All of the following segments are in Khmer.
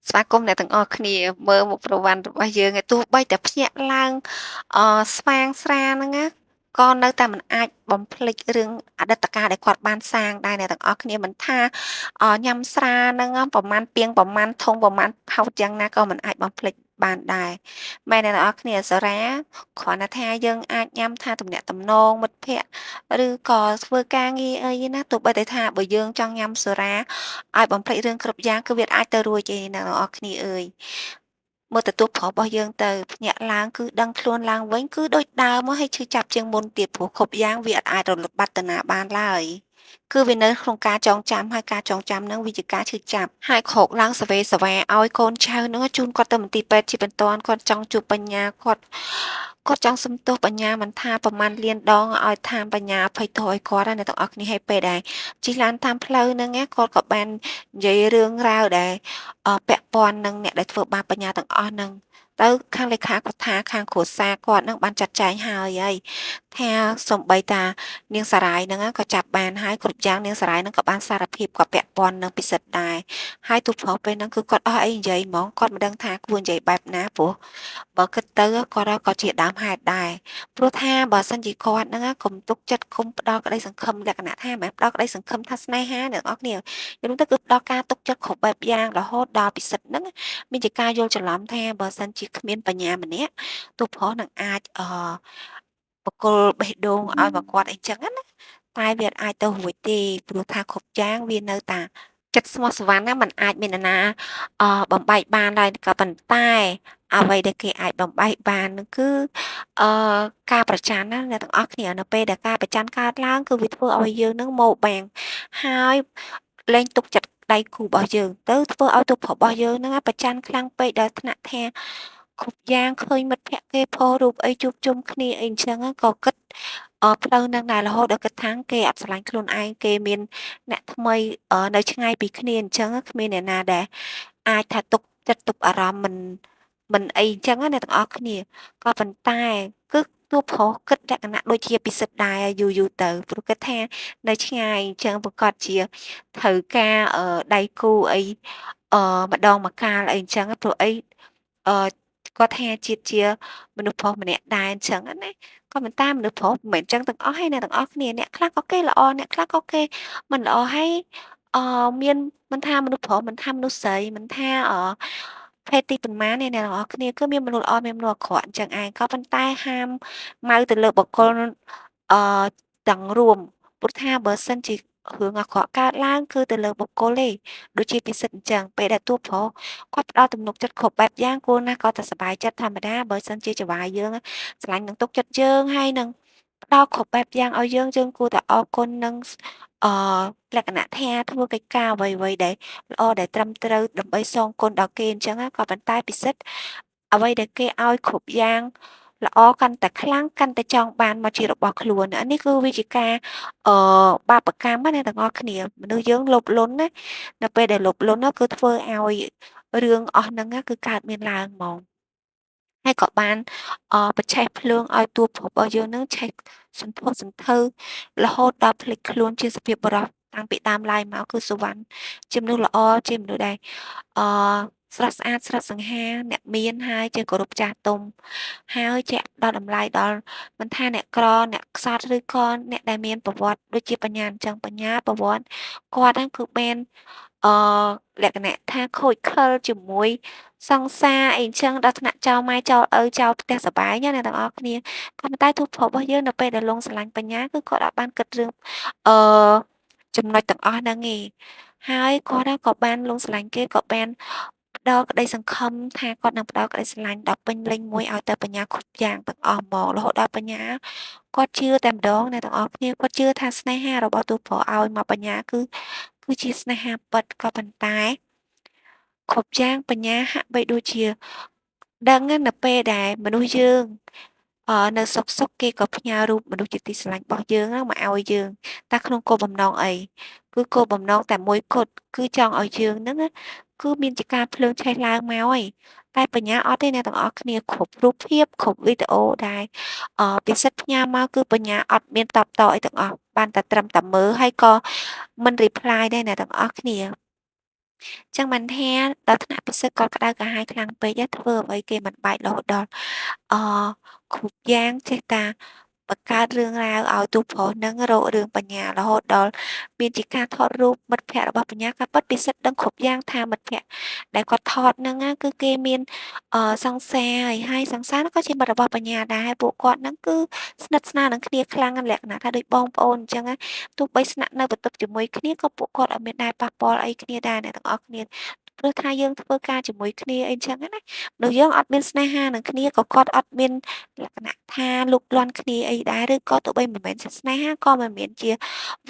ស្វាគមន៍អ្នកទាំងអស់គ្នាមើលមុខប្រវ័ណ្ឌរបស់យើងឲ្យទោះបីតែភ្ញាក់ឡើងស្វាងស្រាហ្នឹងណាក៏នៅតែមិនអាចបំភ្លេចរឿងអតីតកាលដែលគាត់បានសាងដែរអ្នកទាំងអស់គ្នាមិនថាញ៉ាំស្រាហ្នឹងប្រមាណពាងប្រមាណធុងប្រមាណផោតយ៉ាងណាក៏មិនអាចបំភ្លេចបានដែរមែនអ្នកទាំងអស់គ្នាសារ៉ាគ្រាន់តែថាយើងអាចញ៉ាំថាទំនាក់ទំនងមិត្តភ័ក្តិឬក៏ធ្វើការងារអីណាទោះបីតែថាបើយើងចង់ញ៉ាំសូរ៉ាឲ្យបំភ្លេចរឿងគ្រប់យ៉ាងគឺវាអាចទៅរួចទេអ្នកនរអគ្នាអើយមើលទៅទូប្រុសរបស់យើងទៅភ្ញាក់ឡើងគឺដឹងខ្លួនឡើងវិញគឺដូចដើមមកហើយឈឺចាប់ជាងមុនទៀតព្រោះគ្រប់យ៉ាងវាអាចរលត់បាត់ទៅណាបានឡើយគឺវានៅក្នុងការចងចាំហើយការចងចាំនឹងវាជាការឈឺចាប់ហើយក្រោកឡើងសវេសវ៉ាឲ្យកូនចៅនឹងជូនគាត់ទៅមន្ទីរពេទ្យជាបន្ទាន់គាត់ចង់ជួបបញ្ញាគាត់ចង់សុំទោសបញ្ញាមិនថាប្រមាណលានដងឲ្យថាបញ្ញាអភ័យទោសឲ្យគាត់ណាអ្នកទាំងអស់គ្នាឲ្យពេលដែរជិះឡានតាមផ្លូវហ្នឹងគាត់ក៏បាននិយាយរឿងរ៉ាវដែលពាក់ព័ន្ធនឹងអ្នកដែលធ្វើបាបបញ្ញាទាំងអស់ហ្នឹងទៅខាងលេខាគាត់ថាខាងគ្រួសារគាត់នឹងបានចាត់ចែងហើយថាសំបីតានាងសារាយហ្នឹងក៏ចាប់បានហើយគ្រប់យ៉ាងនាងសារាយហ្នឹងក៏បានសារភាពក៏ពាក់ព័ន្ធនឹងពិសិដ្ឋដែរហើយទូប្រុសពេលហ្នឹងគឺគាត់អស់អីនិយាយហ្មងគាត់មិនដឹងថាគួរនិយាយបែបណាព្រោះបើគិតទៅគាត់ក៏ជាដើមហេតុដែរព្រោះថាបើសិនជាគាត់ហ្នឹងកុំទុកចិត្តគុំផ្ដល់ក្តីសង្ឃឹមលក្ខណៈថាមិនផ្ដល់ក្តីសង្ឃឹមថាស្នេហាអ្នកនរអគ្នាយល់ទៅគឺផ្ដល់ការទុកចិត្តគ្រប់បែបយ៉ាងរហូតដល់ពិសិដ្ឋហ្នឹងមានជាការយល់ច្រឡំថាបើសិនជាគ្មានបញ្ញាម្នាក់ទូប្រុសនឹងអាចបកគលបេះដូងឲ្យមកគាត់អីចឹងណាតែវាអាចទៅរួចទេព្រោះថាគ្រប់យ៉ាងវានៅតាចិត្តស្មោះស្រវណ្ណណាมันអាចមាននរណាបំបែកបានឡើយក៏ប៉ុន្តែអ្វីដែលគេអាចបំបែកបាននោះគឺអឺការប្រច័ណ្ឌណាអ្នកទាំងអស់គ្នានៅពេលដែលការប្រច័ណ្ឌកើតឡើងគឺវាធ្វើឲ្យយើងនឹងមកបាំងហើយលែងទុកចិត្តដៃគូរបស់យើងទៅធ្វើឲ្យទុករបស់យើងហ្នឹងប្រច័ណ្ឌខ្លាំងពេកដល់ថ្នាក់ថាគ្រប់យ៉ាងឃើញមិត្តភក្តិគេផុសរូបអីជួបជុំគ្នាអីអញ្ចឹងក៏គិតផ្លូវហ្នឹងដែររហូតដល់គិតថាគេអត់ស្រឡាញ់ខ្លួនឯងគេមានអ្នកថ្មីនៅឆ្ងាយពីគ្នាអញ្ចឹងគ្មានអ្នកណាដែលអាចថាទុកចិត្តទុកអារម្មណ៍មិនអីអញ្ចឹងណាអ្នកទាំងអស់គ្នាក៏ប៉ុន្តែគឺតួប្រុសគិតលក្ខណៈដូចជាពិសិដ្ឋដែរយូរទៅព្រោះគិតថានៅឆ្ងាយអញ្ចឹងប្រកាសជាត្រូវការដៃគូអីម្ដងម្កាលអីអញ្ចឹងព្រោះអីអឺគាត់ថាជាតិជាមនុស្សប្រុសម្នាក់ដែរអញ្ចឹងណាក៏ប៉ុន្តែមនុស្សប្រុសមិនមែនអញ្ចឹងទាំងអស់ទេអ្នកទាំងអស់គ្នាអ្នកខ្លះក៏គេល្អអ្នកខ្លះក៏គេមិនល្អហើយអឺមានមិនថាមនុស្សប្រុសមិនថាមនុស្សស្រីមិនថាភេទទីប៉ុន្មានទេអ្នកទាំងអស់គ្នាគឺមានមនុស្សល្អមានមនុស្សអាក្រក់អញ្ចឹងឯងក៏ប៉ុន្តែហាមម៉ៅទៅលើបុគ្គលអឺទាំងរួមព្រោះថាបើសិនជារឿងអាក្រក់កើតឡើងគឺទៅលើបុគ្គលទេដូចជាពិសិដ្ឋអញ្ចឹងពេលដែលតួប្រុសគាត់ផ្ដល់ទំនុកចិត្តគ្រប់បែបយ៉ាងគួរណាស់គាត់តែសប្បាយចិត្តធម្មតាបើសិនជាចៅហ្វាយយើងស្រឡាញ់នឹងទុកចិត្តយើងហើយនឹងផ្ដល់គ្រប់បែបយ៉ាងឲ្យយើងគួរតែអរគុណនឹងអលក្ខណៈថាធ្វើកិច្ចការអ្វីៗដែលល្អដែលត្រឹមត្រូវដើម្បីសងគុណដល់គេអញ្ចឹងណាក៏ប៉ុន្តែពិសិដ្ឋអ្វីដែលគេឲ្យគ្រប់យ៉ាងល្អកាន់តែខ្លាំងកាន់តែចង់បានមកជារបស់ខ្លួនអានេះគឺវាជាការអឺបាបកម្មណាអ្នកទាំងអស់គ្នាមនុស្សយើងលោភលន់ណានៅពេលដែលលោភលន់គឺធ្វើឲ្យរឿងអស់ហ្នឹងគឺកើតមានឡើងហ្មង ហើយក៏បានបញ្ឆេះភ្លើងឲ្យតួប្រុសរបស់យើងនឹងឆេះសន្ធោសន្ធៅរហូតដល់ភ្លេចខ្លួនជាសភាពបុរសតាំងពីដើមឡើយមកគឺសុវណ្ណជាមនុស្សល្អជាមនុស្សដែលអឺស្រស់ស្អាតស្រស់សង្ហាអ្នកមានហើយចេះគោរពចាស់ទុំហើយចេះផ្ដល់តម្លៃដល់មិនថាអ្នកក្រអ្នកខ្សត់ឬក៏អ្នកដែលមានប្រវត្តិដូចជាបញ្ញាអញ្ចឹងបញ្ញាប្រវត្តិគាត់ហ្នឹងគឺមានអឺលក្ខណៈថាខូចខិលជាមួយសង្សារអីអញ្ចឹងដល់ថ្នាក់ចោលម៉ែចោលឪចោលផ្ទះសម្បែងណាអ្នកទាំងអស់គ្នាក៏ប៉ុន្តែទូប្រុសរបស់យើងនៅពេលដែលលងស្រឡាញ់បញ្ញាគឺគាត់អត់បានគិតរឿងអឺចំណុចទាំងអស់ហ្នឹងឯងហើយគាត់ក៏បានលងស្រឡាញ់គេក៏បានផ្ដល់ក្តីសង្ឃឹមថាគាត់នឹងផ្ដល់ក្តីស្រឡាញ់ដ៏ពេញលេញមួយឲ្យទៅបញ្ញាគ្រប់យ៉ាងទាំងអស់ហ្មងរហូតដល់បញ្ញាគាត់ជឿតែម្ដងអ្នកទាំងអស់គ្នាគាត់ជឿថាស្នេហារបស់ទូប្រុសឲ្យមកបញ្ញាគឺជាស្នេហាពិតក៏ប៉ុន្តែគ្រប់យ៉ាងបញ្ញាហាក់បីដូចជាដឹងនៅពេលដែលមនុស្សយើងនៅសុខគេក៏ផ្ញើរូបមនុស្សជាទីស្រឡាញ់របស់យើងហ្នឹងមកឲ្យយើងតែក្នុងគោលបំណងអីគឺគោលបំណងតែមួយគត់គឺចង់ឲ្យយើងហ្នឹងគឺមានជាការភ្លើងឆេះឡើងមកឯងតែបញ្ញាអត់ទេអ្នកទាំងអស់គ្នាគ្រប់រូបភាពគ្រប់វីដេអូដែលពិសិដ្ឋផ្ញើមកគឺបញ្ញាអត់មានតបតអីទាំងអស់បានតែត្រឹមតែមើលហើយក៏មិន reply ដែរអ្នកទាំងអស់គ្នា ចឹងមិនថាដល់ថ្នាក់ពិសិដ្ឋគាត់ក្តៅក្រហាយខ្លាំងពេកáធ្វើអ្វីគេមិនបែករហូតដល់អគ្រប់យ៉ាងចេះតែបង្កើតរឿងរ៉ាវឲ្យទូប្រុសហ្នឹងរករឿងបញ្ញារហូតដល់មានជាការថតរូបមិត្តភក្តិរបស់បញ្ញាការពិតពិសិដ្ឋដឹងគ្រប់យ៉ាងថាមិត្តភក្តិដែលគាត់ថតហ្នឹងណាគឺគេមានសង្សារហើយសង្សារហ្នឹងក៏ជាមិត្តរបស់បញ្ញាដែរហើយពួកគាត់ហ្នឹងគឺស្និទ្ធស្នាលនឹងគ្នាខ្លាំងណាស់លក្ខណៈថាដូចបងប្អូនអញ្ចឹងណាទោះបីស្នាក់នៅបន្ទប់ជាមួយគ្នាក៏ពួកគាត់អត់មានដែលប៉ះពាល់អីគ្នាដែរអ្នកទាំងអស់គ្នាព្រោះថាយើងធ្វើការជាមួយគ្នាអីចឹងណាមនុស្សយើងអត់មានស្នេហានឹងគ្នាក៏គាត់អត់មានលក្ខណៈថាលូកលាន់គ្នាអីដែរឬក៏ទោះបីមិនមែនជាស្នេហាក៏មិនមែនជា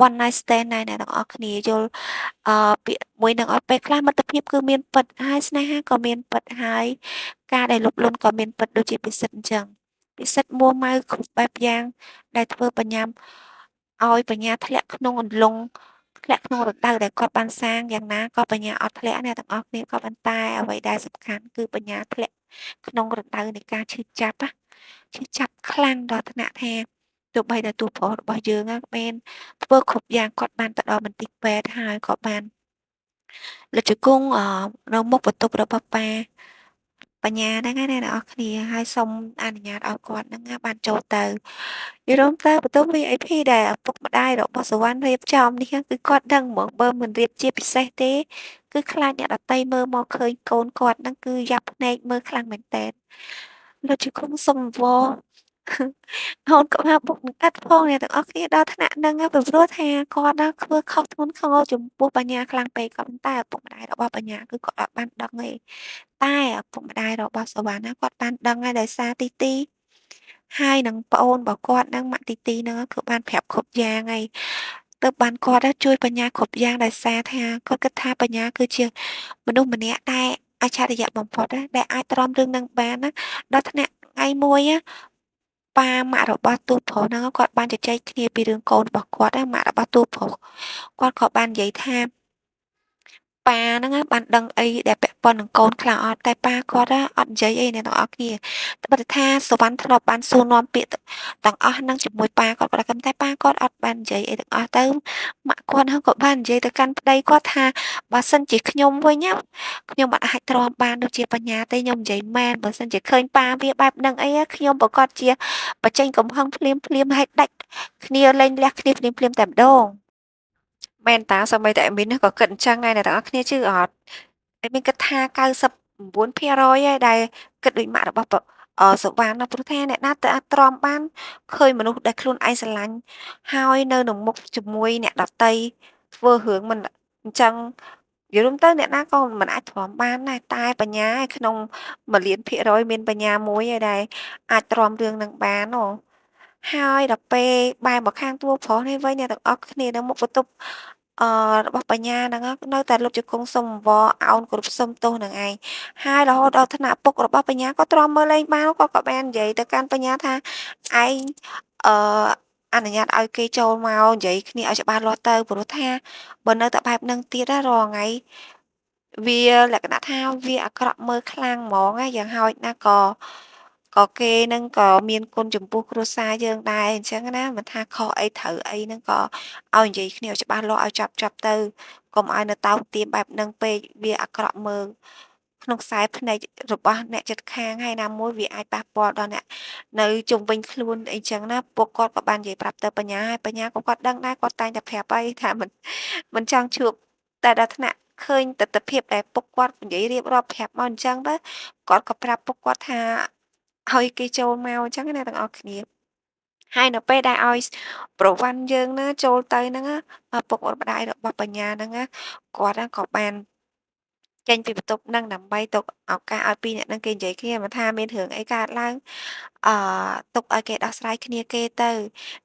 one night stand ដែរអ្នកទាំងអស់គ្នាយល់ពាក្យមួយនឹងអត់ពេលខ្លះមិត្តភាពគឺមានពិតហើយស្នេហាក៏មានពិតហើយការដែលលូកលាន់ក៏មានពិតដូចជាពិសិដ្ឋអញ្ចឹងពិសិដ្ឋមួម៉ៅគ្រប់បែបយ៉ាងដែលធ្វើបញ្ញាឲ្យបញ្ញាធ្លាក់ក្នុងអន្លង់ធ្លាក់ក្នុងរណ្ដៅដែលគាត់បានសាងយ៉ាងណាក៏បញ្ញាអត់ធ្លាក់អ្នកទាំងអស់គ្នាក៏ប៉ុន្តែអ្វីដែលសំខាន់គឺបញ្ញាធ្លាក់ក្នុងរណ្ដៅនៃការឈឺចាប់ណាឈឺចាប់ខ្លាំងដល់ថ្នាក់ថាទោះបីតែតួប្រុសរបស់យើងមានធ្វើគ្រប់យ៉ាងគាត់បានទៅដល់មន្ទីរពេទ្យហើយក៏បានលិចជង្គង់នៅមុខបន្ទប់របស់ប៉ាបញ្ញាហ្នឹងណាអ្នកនរអស់គ្នាហើយសូមអនុញ្ញាតឲ្យគាត់ហ្នឹងបានចូលទៅយល់ទៅបន្ទប់ VIP ដែលឪពុកម្ដាយរបស់សុវណ្ណរៀបចំនេះគឺគាត់ដឹងហ្មងបើមិនរៀបជាពិសេសទេគឺខ្លាចអ្នកដទៃមើលមកឃើញកូនគាត់ហ្នឹងគឺយ៉ាប់ភ្នែកមើលខ្លាំងមែនទែនលោកជង្គង់សុំអង្វរហូនក៏ថាពុកនឹងកាត់ផងអ្នកទាំងអស់គ្នាដល់ថ្នាក់ហ្នឹងពីព្រោះថាគាត់ធ្វើខុសធ្ងន់ធ្ងរចំពោះបញ្ញាខ្លាំងពេកក៏ប៉ុន្តែឪពុកម្ដាយរបស់បញ្ញាគឺគាត់អត់បានដឹងទេតែឪពុកម្ដាយរបស់សុវណ្ណគាត់បានដឹងហើយដោយសារទីហើយនឹងប្អូនរបស់គាត់ហ្នឹងម៉ាក់ទីហ្នឹងគឺបានប្រាប់គ្រប់យ៉ាងហើយទើបបានគាត់ជួយបញ្ញាគ្រប់យ៉ាងដោយសារថាគាត់គិតថាបញ្ញាគឺជាមនុស្សម្នាក់ដែលអច្ឆរិយៈបំផុតដែលអាចទ្រាំរឿងនឹងបានណាដល់ថ្នាក់ថ្ងៃមួយប៉ាម៉ាក់របស់ទូប្រុសហ្នឹងគាត់បានជជែកគ្នាពីរឿងកូនរបស់គាត់ម៉ាក់របស់ទូប្រុសគាត់ក៏បាននិយាយថាប៉ាហ្នឹងបានដឹងអីដែលពាក់ព័ន្ធនឹងកូនខ្លះអត់តែប៉ាគាត់អត់និយាយអីអ្នកទាំងអស់គ្នាត្បិតថាសុវណ្ណធ្លាប់បានសួរនាំពាក្យទាំងអស់ហ្នឹងជាមួយប៉ាគាត់ក៏តែប៉ាគាត់អត់បាននិយាយអីទាំងអស់ទៅម៉ាក់គាត់ហ្នឹងក៏បាននិយាយទៅកាន់ប្តីគាត់ថាបើសិនជាខ្ញុំវិញខ្ញុំមិនអាចទ្រាំបានដូចជាបញ្ញាទេខ្ញុំនិយាយមែនបើសិនជាឃើញប៉ាវាបែបហ្នឹងអីខ្ញុំប្រកាសជាបញ្ចេញកំហឹងភ្លាមឲ្យដាច់គ្នាលែងលះគ្នាភ្លាមតែម្ដងមែនតាសូម្បីតែអេមីនក៏គិតអញ្ចឹងដែរអ្នកទាំងអស់គ្នាជឿអត់អេមីនគិតថា99%ហើយដែលគិតដូចម៉ាក់របស់សុវណ្ណណាព្រោះថាអ្នកណាទៅអាចទ្រាំបានឃើញមនុស្សដែលខ្លួនឯងស្រឡាញ់ហើយនៅនឹងមុខជាមួយអ្នកដទៃធ្វើរឿងមិនអញ្ចឹងនិយាយរួមទៅអ្នកណាក៏មិនអាចទ្រាំបានដែរតែបញ្ញាឯក្នុង1,000,000%មានបញ្ញាមួយឯដែលអាចទ្រាំរឿងនឹងបានហើយដល់ពេលបែរមកខាងតួប្រុសនេះវិញអ្នកទាំងអស់គ្នានៅមុខបន្ទប់អរបស់បញ្ញាហ្នឹងនៅតែលុតជង្គង់សុំអង្វរអោនគោរពសុំទោសនឹងឯងហើយរហូតដល់ថ្នាក់ពុករបស់បញ្ញាក៏ទ្រាំមើលលែងបានក៏បាននិយាយទៅកាន់បញ្ញាថាឯងអឺអនុញ្ញាតឲ្យគេចូលមកនិយាយគ្នាឲ្យច្បាស់លាស់ទៅព្រោះថាបើនៅតែបែបហ្នឹងទៀតរាល់ថ្ងៃវាលក្ខណៈថាវាអាក្រក់មើលខ្លាំងហ្មងយ៉ាងហោចណាស់ក៏គេនឹងក៏មានគុណចំពោះគ្រួសារយើងដែរអញ្ចឹងណាមិនថាខុសអីត្រូវអីហ្នឹងក៏ឲ្យនិយាយគ្នាឲ្យច្បាស់លាស់ឲ្យចប់ទៅកុំឲ្យនៅតោកទាបបែបហ្នឹងពេកវាអាក្រក់មើលក្នុងខ្សែភ្នែករបស់អ្នកជិតខាងហើយណាមួយវាអាចប៉ះពាល់ដល់អ្នកនៅជុំវិញខ្លួនអីចឹងណាពួកគាត់ក៏បាននិយាយប្រាប់ទៅបញ្ញាហើយបញ្ញាក៏គាត់ដឹងដែរគាត់តែងតែប្រាប់ហើយថាមិនចង់ជួបតែដល់ថ្នាក់ឃើញទិដ្ឋភាពដែលពុកគាត់និយាយរៀបរាប់ប្រាប់មកអញ្ចឹងទៅគាត់ក៏ប្រាប់ពុកគាត់ថាឲ្យគេចូលមកអញ្ចឹងណាទាំងអស់គ្នាហើយនៅពេលដែលឲ្យប្រវ័ណ្ណយើងណាចូលទៅហ្នឹងឪពុកម្ដាយរបស់បញ្ញាហ្នឹងគាត់ក៏បានចេញពីបន្ទប់ហ្នឹងដើម្បីទុកឱកាសឲ្យពីរនាក់ហ្នឹងគេនិយាយគ្នាមិនថាមានរឿងអីកើតឡើងអឺទុកឲ្យគេដោះស្រាយគ្នាគេទៅ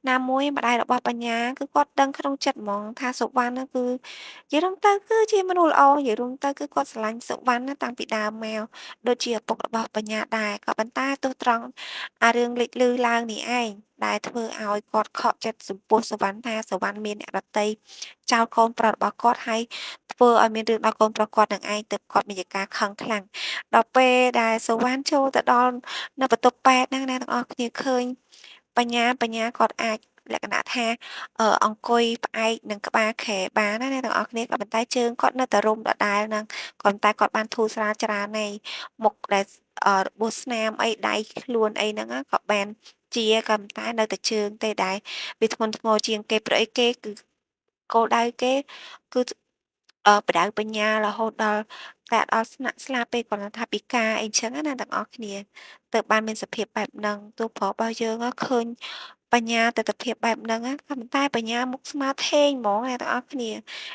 ណាមួយម្ដាយរបស់បញ្ញាគឺគាត់ដឹងក្នុងចិត្តហ្មងថាសុវណ្ណហ្នឹងគឺនិយាយរួមទៅគឺជាមនុស្សល្អនិយាយរួមទៅគឺគាត់ស្រឡាញ់សុវណ្ណណាតាំងពីដើមមកដូចជាឪពុករបស់បញ្ញាដែរក៏ប៉ុន្តែទោះត្រង់រឿងលេចលឺឡើងនេះឯងដែលធ្វើឲ្យគាត់ខកចិត្តចំពោះសុវណ្ណថាសុវណ្ណមានអ្នកដទៃចោលកូនប្រុសរបស់គាត់ហើយធ្វើឲ្យមានរឿងដល់កូនប្រុសគាត់នឹងឯងទើបគាត់មានជាការខឹងខ្លាំងដល់ពេលដែលសុវណ្ណចូលទៅដល់នៅបន្ទប់ពេទ្យហ្នឹងណាទាំងអស់គ្នាឃើញបញ្ញាគាត់អាច លក្ខណៈថាអង្គុយផ្អែកនឹងក្បាលខែបានណាអ្នកទាំងអស់គ្នាក៏ប៉ុន្តែជើងគាត់នៅតែរុំដដែលហ្នឹងក៏ប៉ុន្តែគាត់បានធូរស្រាលច្រើនហើយមុខដែលរបួសស្នាមអីដៃខ្លួនអីហ្នឹងណាក៏បានជាក៏ប៉ុន្តែនៅតែជើងទេដែលវាធ្ងន់ធ្ងរជាងគេព្រោះអីគេគឺគោលដៅគេគឺផ្ដៅបញ្ញារហូតដល់តែដល់ស្នាក់ស្លាប់ទេគ្រាន់តែថាពិការអីចឹងណាអ្នកទាំងអស់គ្នាទើបបានមានសភាពបែបហ្នឹងទោះប្រុសរបស់យើងឃើញបញ្ញាទិដ្ឋភាពបែបហ្នឹងណាក៏ប៉ុន្តែបញ្ញាមុខស្មាធេងហ្មងអ្នកទាំងអស់គ្នា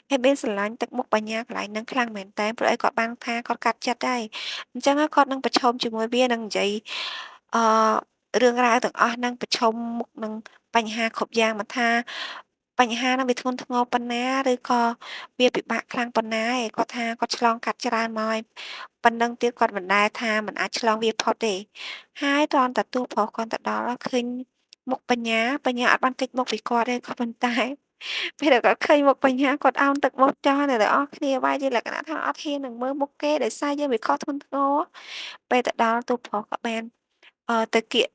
ហើយមានស្រឡាញ់ទឹកមុខបញ្ញាកន្លែងហ្នឹងខ្លាំងមែនតើព្រោះអីគាត់បានថាគាត់កាត់ចិត្តហើយអញ្ចឹងគាត់នឹងប្រឈមជាមួយវានឹងនិយាយអរឿងរ៉ាវទាំងអស់ហ្នឹងប្រឈមមុខនឹងបញ្ហាគ្រប់យ៉ាងមិនថាបញ្ហាហ្នឹងវាធ្ងន់ធ្ងរប៉ុណ្ណាឬក៏វាពិបាកខ្លាំងប៉ុណ្ណាឯងគាត់ថាគាត់ឆ្លងកាត់ច្រើនមកហើយប៉ុណ្ណឹងទៀតគាត់មិនដែលថាមិនអាចឆ្លងវាផុតទេហើយគ្រាន់តែទោះប្រុសគ្រាន់តែដល់ឃើញមុខបញ្ញាអត់បានគេចមុខពីគាត់ទេក៏ប៉ុន្តែពេលដែលគាត់ឃើញមុខបញ្ញាគាត់អោនទឹកមុខចោលអ្នកទាំងអស់គ្នាបែរជាលក្ខណៈថាអត់ហ៊ាននឹងមើលមុខគេដោយសារយើងវាខុសធ្ងន់ធ្ងរពេលទៅដល់ទូប្រុសក៏បានទៅគៀក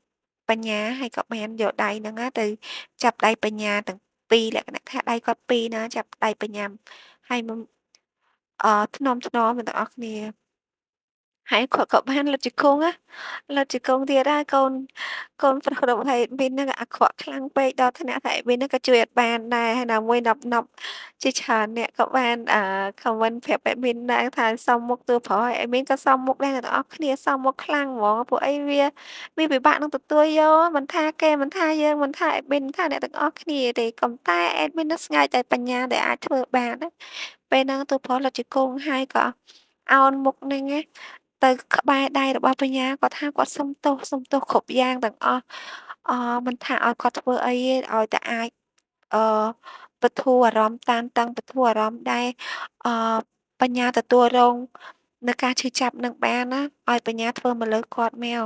បញ្ញាហើយក៏បានយកដៃហ្នឹងណាទៅចាប់ដៃបញ្ញាទាំងពីរលក្ខណៈថាដៃគាត់ពីរណាចាប់ដៃបញ្ញាហើយមុំថ្នមៗអ្នកទាំងអស់គ្នាហើយគាត់ក៏បានលុតជង្គង់ណាលុតជង្គង់ទៀតហើយកូនប្រុសរបស់អេដមីនហ្នឹងអាក្រក់ខ្លាំងពេកដល់ថ្នាក់ថាអេដមីនហ្នឹងក៏ជួយអត់បានដែរហើយណាមួយនប់ជាច្រើនអ្នកក៏បានខមមិនប្រាប់អេដមីនដែរថាសមមុខតួប្រុសហើយអេដមីនក៏សមមុខដែរអ្នកទាំងអស់គ្នាសមមុខខ្លាំងហ្មងពួកអីវាពិបាកនឹងទទួលយកមិនថាគេមិនថាយើងមិនថាអេដមីនមិនថាអ្នកទាំងអស់គ្នាទេប៉ុន្តែអេដមីននឹងស្ងើចតែបញ្ញាដែលអាចធ្វើបានណាពេលហ្នឹងតួប្រុសលុតជង្គង់ហើយក៏អោនមុខហ្នឹងណាទៅក្បែរដៃរបស់បញ្ញាគាត់ថាគាត់សុំទោសគ្រប់យ៉ាងទាំងអស់មិនថាឲ្យគាត់ធ្វើអីទេឲ្យតែអាចអឺបន្ធូរអារម្មណ៍តានតឹងបន្ធូរអារម្មណ៍ដែលអឺបញ្ញាទទួលរងនៅការឈឺចាប់នឹងបានណាឲ្យបញ្ញាធ្វើមកលើគាត់មក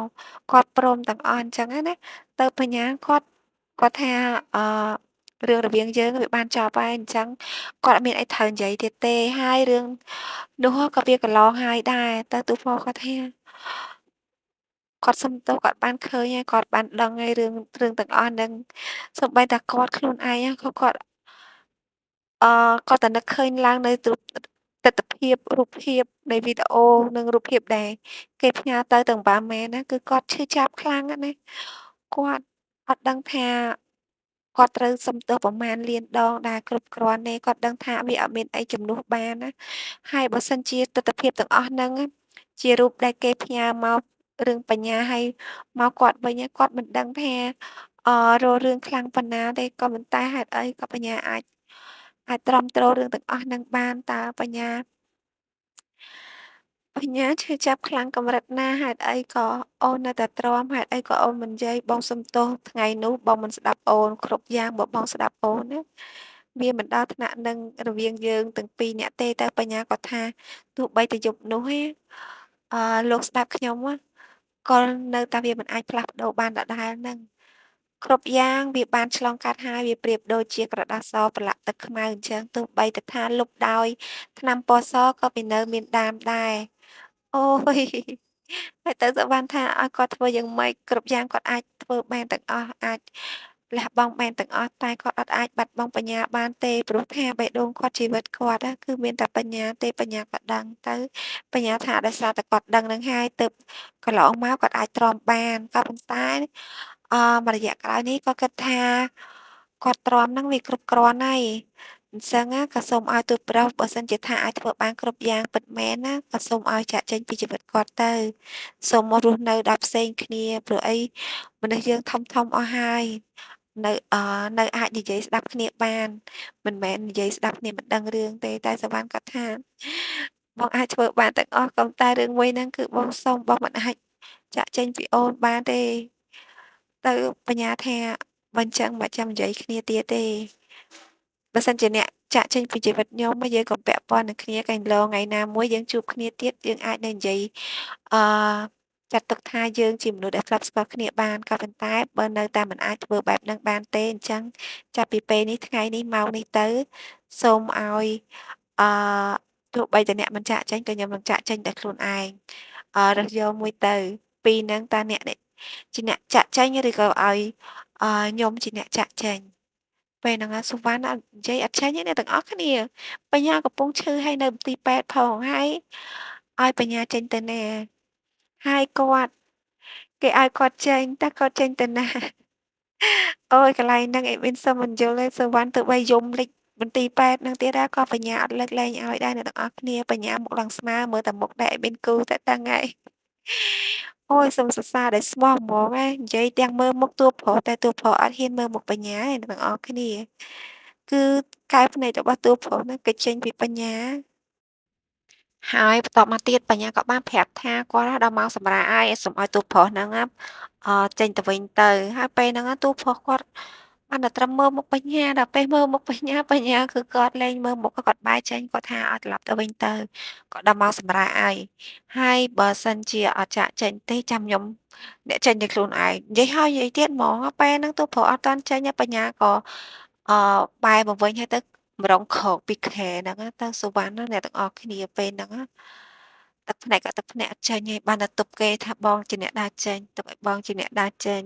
គាត់ព្រមទាំងអស់អញ្ចឹងណាទៅបញ្ញាគាត់ថាអឺរឿងរវាងយើងវាបានចប់ហើយអញ្ចឹងគាត់អត់មានអីត្រូវនិយាយទៀតទេហើយរឿងនោះក៏វាកន្លងហើយដែរតែទូផគាត់ថាគាត់សុំទោសគាត់បានឃើញហើយគាត់បានដឹងហើយរឿងទាំងអស់ហ្នឹងសូម្បីតែគាត់ខ្លួនឯងក៏អគាត់តែនឹកឃើញឡើងនៅទិដ្ឋភាពរូបភាពនៃវីដេអូនិងរូបភាពដែលគេផ្ញើទៅទាំងប៉ាមែនណាគឺគាត់ឈឺចាប់ខ្លាំងណាស់គាត់អត់ដឹងថាគាត់ត្រូវសុំទោសប្រមាណលានដងដែលគ្រប់គ្រាន់ទេគាត់ដឹងថាវាអត់មានអីជំនួសបានណាហើយបើសិនជាទិដ្ឋភាពទាំងអស់ហ្នឹងជារូបដែលគេផ្ញើមករឿងបញ្ញាហើយមកគាត់វិញគាត់មិនដឹងថារលរឿងខ្លាំងប៉ុណ្ណាទេក៏ប៉ុន្តែហេតុអីក៏បញ្ញាអាចទ្រាំទ្ររឿងទាំងអស់ហ្នឹងបានតើបញ្ញាឈឺចាប់ខ្លាំងកម្រិតណាហេតុអីក៏អូននៅតែទ្រាំហេតុអីក៏អូនមិននិយាយបងសុំទោសថ្ងៃនោះបងមិនស្ដាប់អូនគ្រប់យ៉ាងបើបងស្ដាប់អូនណាវាមិនដល់ថ្នាក់នឹងរវាងយើងទាំងពីរនាក់ទេតែបញ្ញាគាត់ថាទោះបីតែយប់នោះឯងលោកស្ដាប់ខ្ញុំក៏នៅតែវាមិនអាចផ្លាស់ប្ដូរបានដដែលហ្នឹងគ្រប់យ៉ាងវាបានឆ្លងកាត់ហើយវាប្រៀបដូចជាក្រដាសសប្រឡាក់ទឹកខ្មៅអញ្ចឹងទោះបីតែថាលុបដោយថ្នាំពណ៌សក៏វានៅមានដើមដែរអូយហើយទៅសុវណ្ណថាឲ្យគាត់ធ្វើយ៉ាងម៉េចគ្រប់យ៉ាងគាត់អាចធ្វើបានទាំងអស់អាចលះបង់បានទាំងអស់តែគាត់អត់អាចបាត់បង់បញ្ញាបានទេព្រោះថាបេះដូងគាត់ជីវិតគាត់គឺមានតែបញ្ញាទេបញ្ញាគាត់ដឹងទៅបញ្ញាថាដោយសារតែគាត់ដឹងនឹងហើយទើបកន្លងមកគាត់អាចទ្រាំបានក៏ប៉ុន្តែមួយរយៈក្រោយនេះគាត់គិតថាគាត់ទ្រាំហ្នឹងវាគ្រប់គ្រាន់ហើយអញ្ចឹងក៏សូមឲ្យទូតប្រុសបើសិនជាថាអាចធ្វើបានគ្រប់យ៉ាងពិតមែនណាក៏សូមឲ្យចាកចេញពីជីវិតគាត់ទៅសូមមករស់នៅដោយផ្សេងគ្នាព្រោះអីមនុស្សយើងធំអស់ហើយនៅអាចនិយាយស្ដាប់គ្នាបានមិនមែននិយាយស្ដាប់គ្នាមិនដឹងរឿងទេតែសុវណ្ណគាត់ថាបងអាចធ្វើបានទាំងអស់ក៏តែរឿងមួយហ្នឹងគឺបងសុំបងមិនអាចចាកចេញពីអូនបានទេទៅបញ្ញាថាបើអញ្ចឹងមិនចាំនិយាយគ្នាទៀតទេបើសិនជាអ្នកចាកចេញពីជីវិតខ្ញុំយើងក៏ពាក់ព័ន្ធនឹងគ្នាកន្លងថ្ងៃណាមួយយើងជួបគ្នាទៀតយើងអាចនឹងនិយាយអឺចាត់ទុកថាយើងជាមនុស្សដែលធ្លាប់ស្គាល់គ្នាបានក៏ប៉ុន្តែបើនៅតែមិនអាចធ្វើបែបហ្នឹងបានទេអញ្ចឹងចាប់ពីពេលនេះថ្ងៃនេះម៉ោងនេះទៅសូមឲ្យអឺទោះបីតែអ្នកមិនចាកចេញក៏ខ្ញុំនឹងចាកចេញដោយខ្លួនឯងរើសយកមួយទៅពីរហ្នឹងតើអ្នកនេះជាអ្នកចាក់ចេញឬក៏ឲ្យខ្ញុំជាអ្នកចាក់ចេញ ពេលហ្នឹងសុវណ្ណនិយាយអត់ចាញ់ទេអ្នកទាំងអស់គ្នាបញ្ញាកំពុងឈឺហើយនៅមន្ទីរពេទ្យផងហើយឲ្យបញ្ញាចេញទៅណាហើយគេឲ្យគាត់ចេញតើគាត់ចេញទៅណាអូយកន្លែងហ្នឹងអេមីនសុំបញ្យល់ទេសុវណ្ណទោះបីយំលេចមន្ទីរពេទ្យហ្នឹងទៀតដែរក៏បញ្ញាអត់លើកលែងឲ្យដែរអ្នកទាំងអស់គ្នាបញ្ញាមុខឡើងស្មើមើលតែមុខដែរអេមីនគូតែតាំងហើយអូយសូមសរសើរដែលស្មោះហ្មងណានិយាយទាំងមើលមុខតួប្រុសតែតួប្រុសអត់ហ៊ានមើលមុខបញ្ញាទេអ្នកទាំងអស់គ្នាគឺកែវភ្នែករបស់តួប្រុសហ្នឹងគេចេញពីបញ្ញា ហើយបន្ទាប់មកទៀតបញ្ញាក៏បានប្រាប់ថាគាត់ដល់ម៉ោងសម្រាលហើយសូមឲ្យតួប្រុសហ្នឹងចេញទៅវិញទៅហើយពេលហ្នឹងតួប្រុសគាត់បានតែត្រឹមមើលមុខបញ្ញាដល់ពេលមើលមុខបញ្ញាគឺគាត់លែងមើលមុខគាត់បែរចេញគាត់ថាឲ្យត្រឡប់ទៅវិញទៅគាត់ដល់ម៉ោងសម្រាលហើយបើសិនជាអត់ចាកចេញទេចាំខ្ញុំអ្នកចេញដោយខ្លួនឯងនិយាយហើយនិយាយទៀតហ្មងពេលហ្នឹងតួប្រុសអត់ទាន់ចេញទេបញ្ញាក៏អឺបែរមកវិញហើយទៅម្ដងខកពីខែហ្នឹងទៅសុវណ្ណអ្នកទាំងអស់គ្នាពេលហ្នឹង ទឹកភ្នែកក៏ទឹកភ្នែកអត់ចេញឯងបានតែទប់គេថាបងជាអ្នកដើរចេញទុកឲ្យបងជាអ្នកដើរចេញ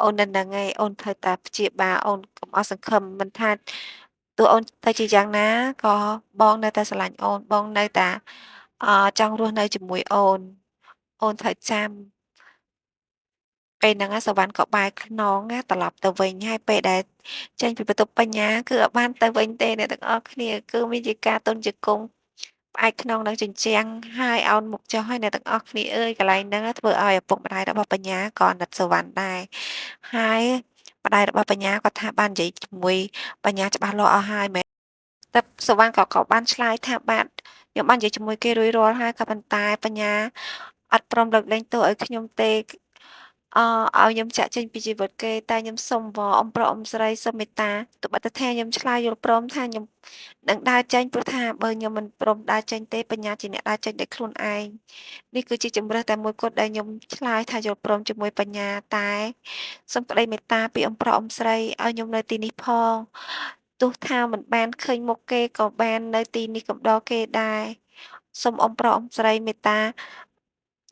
អូននៅហ្នឹងឯងអូនត្រូវតែព្យាបាលអូនកុំអស់សង្ឃឹមមិនថាទោះអូនទៅជាយ៉ាងណាក៏បងនៅតែស្រឡាញ់អូនបងនៅតែចង់រស់នៅជាមួយអូនត្រូវចាំពេលហ្នឹងសុវណ្ណក៏បែរខ្នងត្រឡប់ទៅវិញហើយពេលដែលចេញពីបន្ទប់បញ្ញាគឺអត់បានទៅវិញទេអ្នកទាំងអស់គ្នាគឺមានជាការទន់ជង្គង់ ផ្អែកខ្នងនឹងជញ្ជាំងហើយឱនមុខចុះហើយអ្នកទាំងអស់គ្នាអើយកន្លែងហ្នឹងធ្វើឲ្យឪពុកម្ដាយរបស់បញ្ញាក៏អាណិតសុវណ្ណដែរហើយម្ដាយរបស់បញ្ញាក៏ថាបាននិយាយជាមួយបញ្ញាច្បាស់លាស់អស់ហើយមែនតែសុវណ្ណក៏បានឆ្លើយថាបាទខ្ញុំបាននិយាយជាមួយគេរួចរាល់ហើយក៏ប៉ុន្តែបញ្ញាអត់ព្រមលើកលែងទោសឲ្យខ្ញុំទេឲ្យខ្ញុំចាកចេញពីជីវិតគេតែខ្ញុំសុំវល់អ៊ំប្រុសអ៊ំស្រីសុំមេត្តាទោះបីតែថាខ្ញុំឆ្លើយយល់ព្រមថាខ្ញុំនឹងដើរចេញព្រោះថាបើខ្ញុំមិនព្រមដើរចេញទេបញ្ញាជាអ្នកដើរចេញដោយខ្លួនឯងនេះគឺជាជម្រើសតែមួយគត់ដែលខ្ញុំឆ្លើយថាយល់ព្រមជាមួយបញ្ញាតែសូមក្តីមេត្តាពីអ៊ំប្រុសអ៊ំស្រីឲ្យខ្ញុំនៅទីនេះផងទោះថាមិនបានឃើញមុខគេក៏បាននៅទីនេះកំដរគេដែរសូមអ៊ំប្រុសអ៊ំស្រីមេត្តា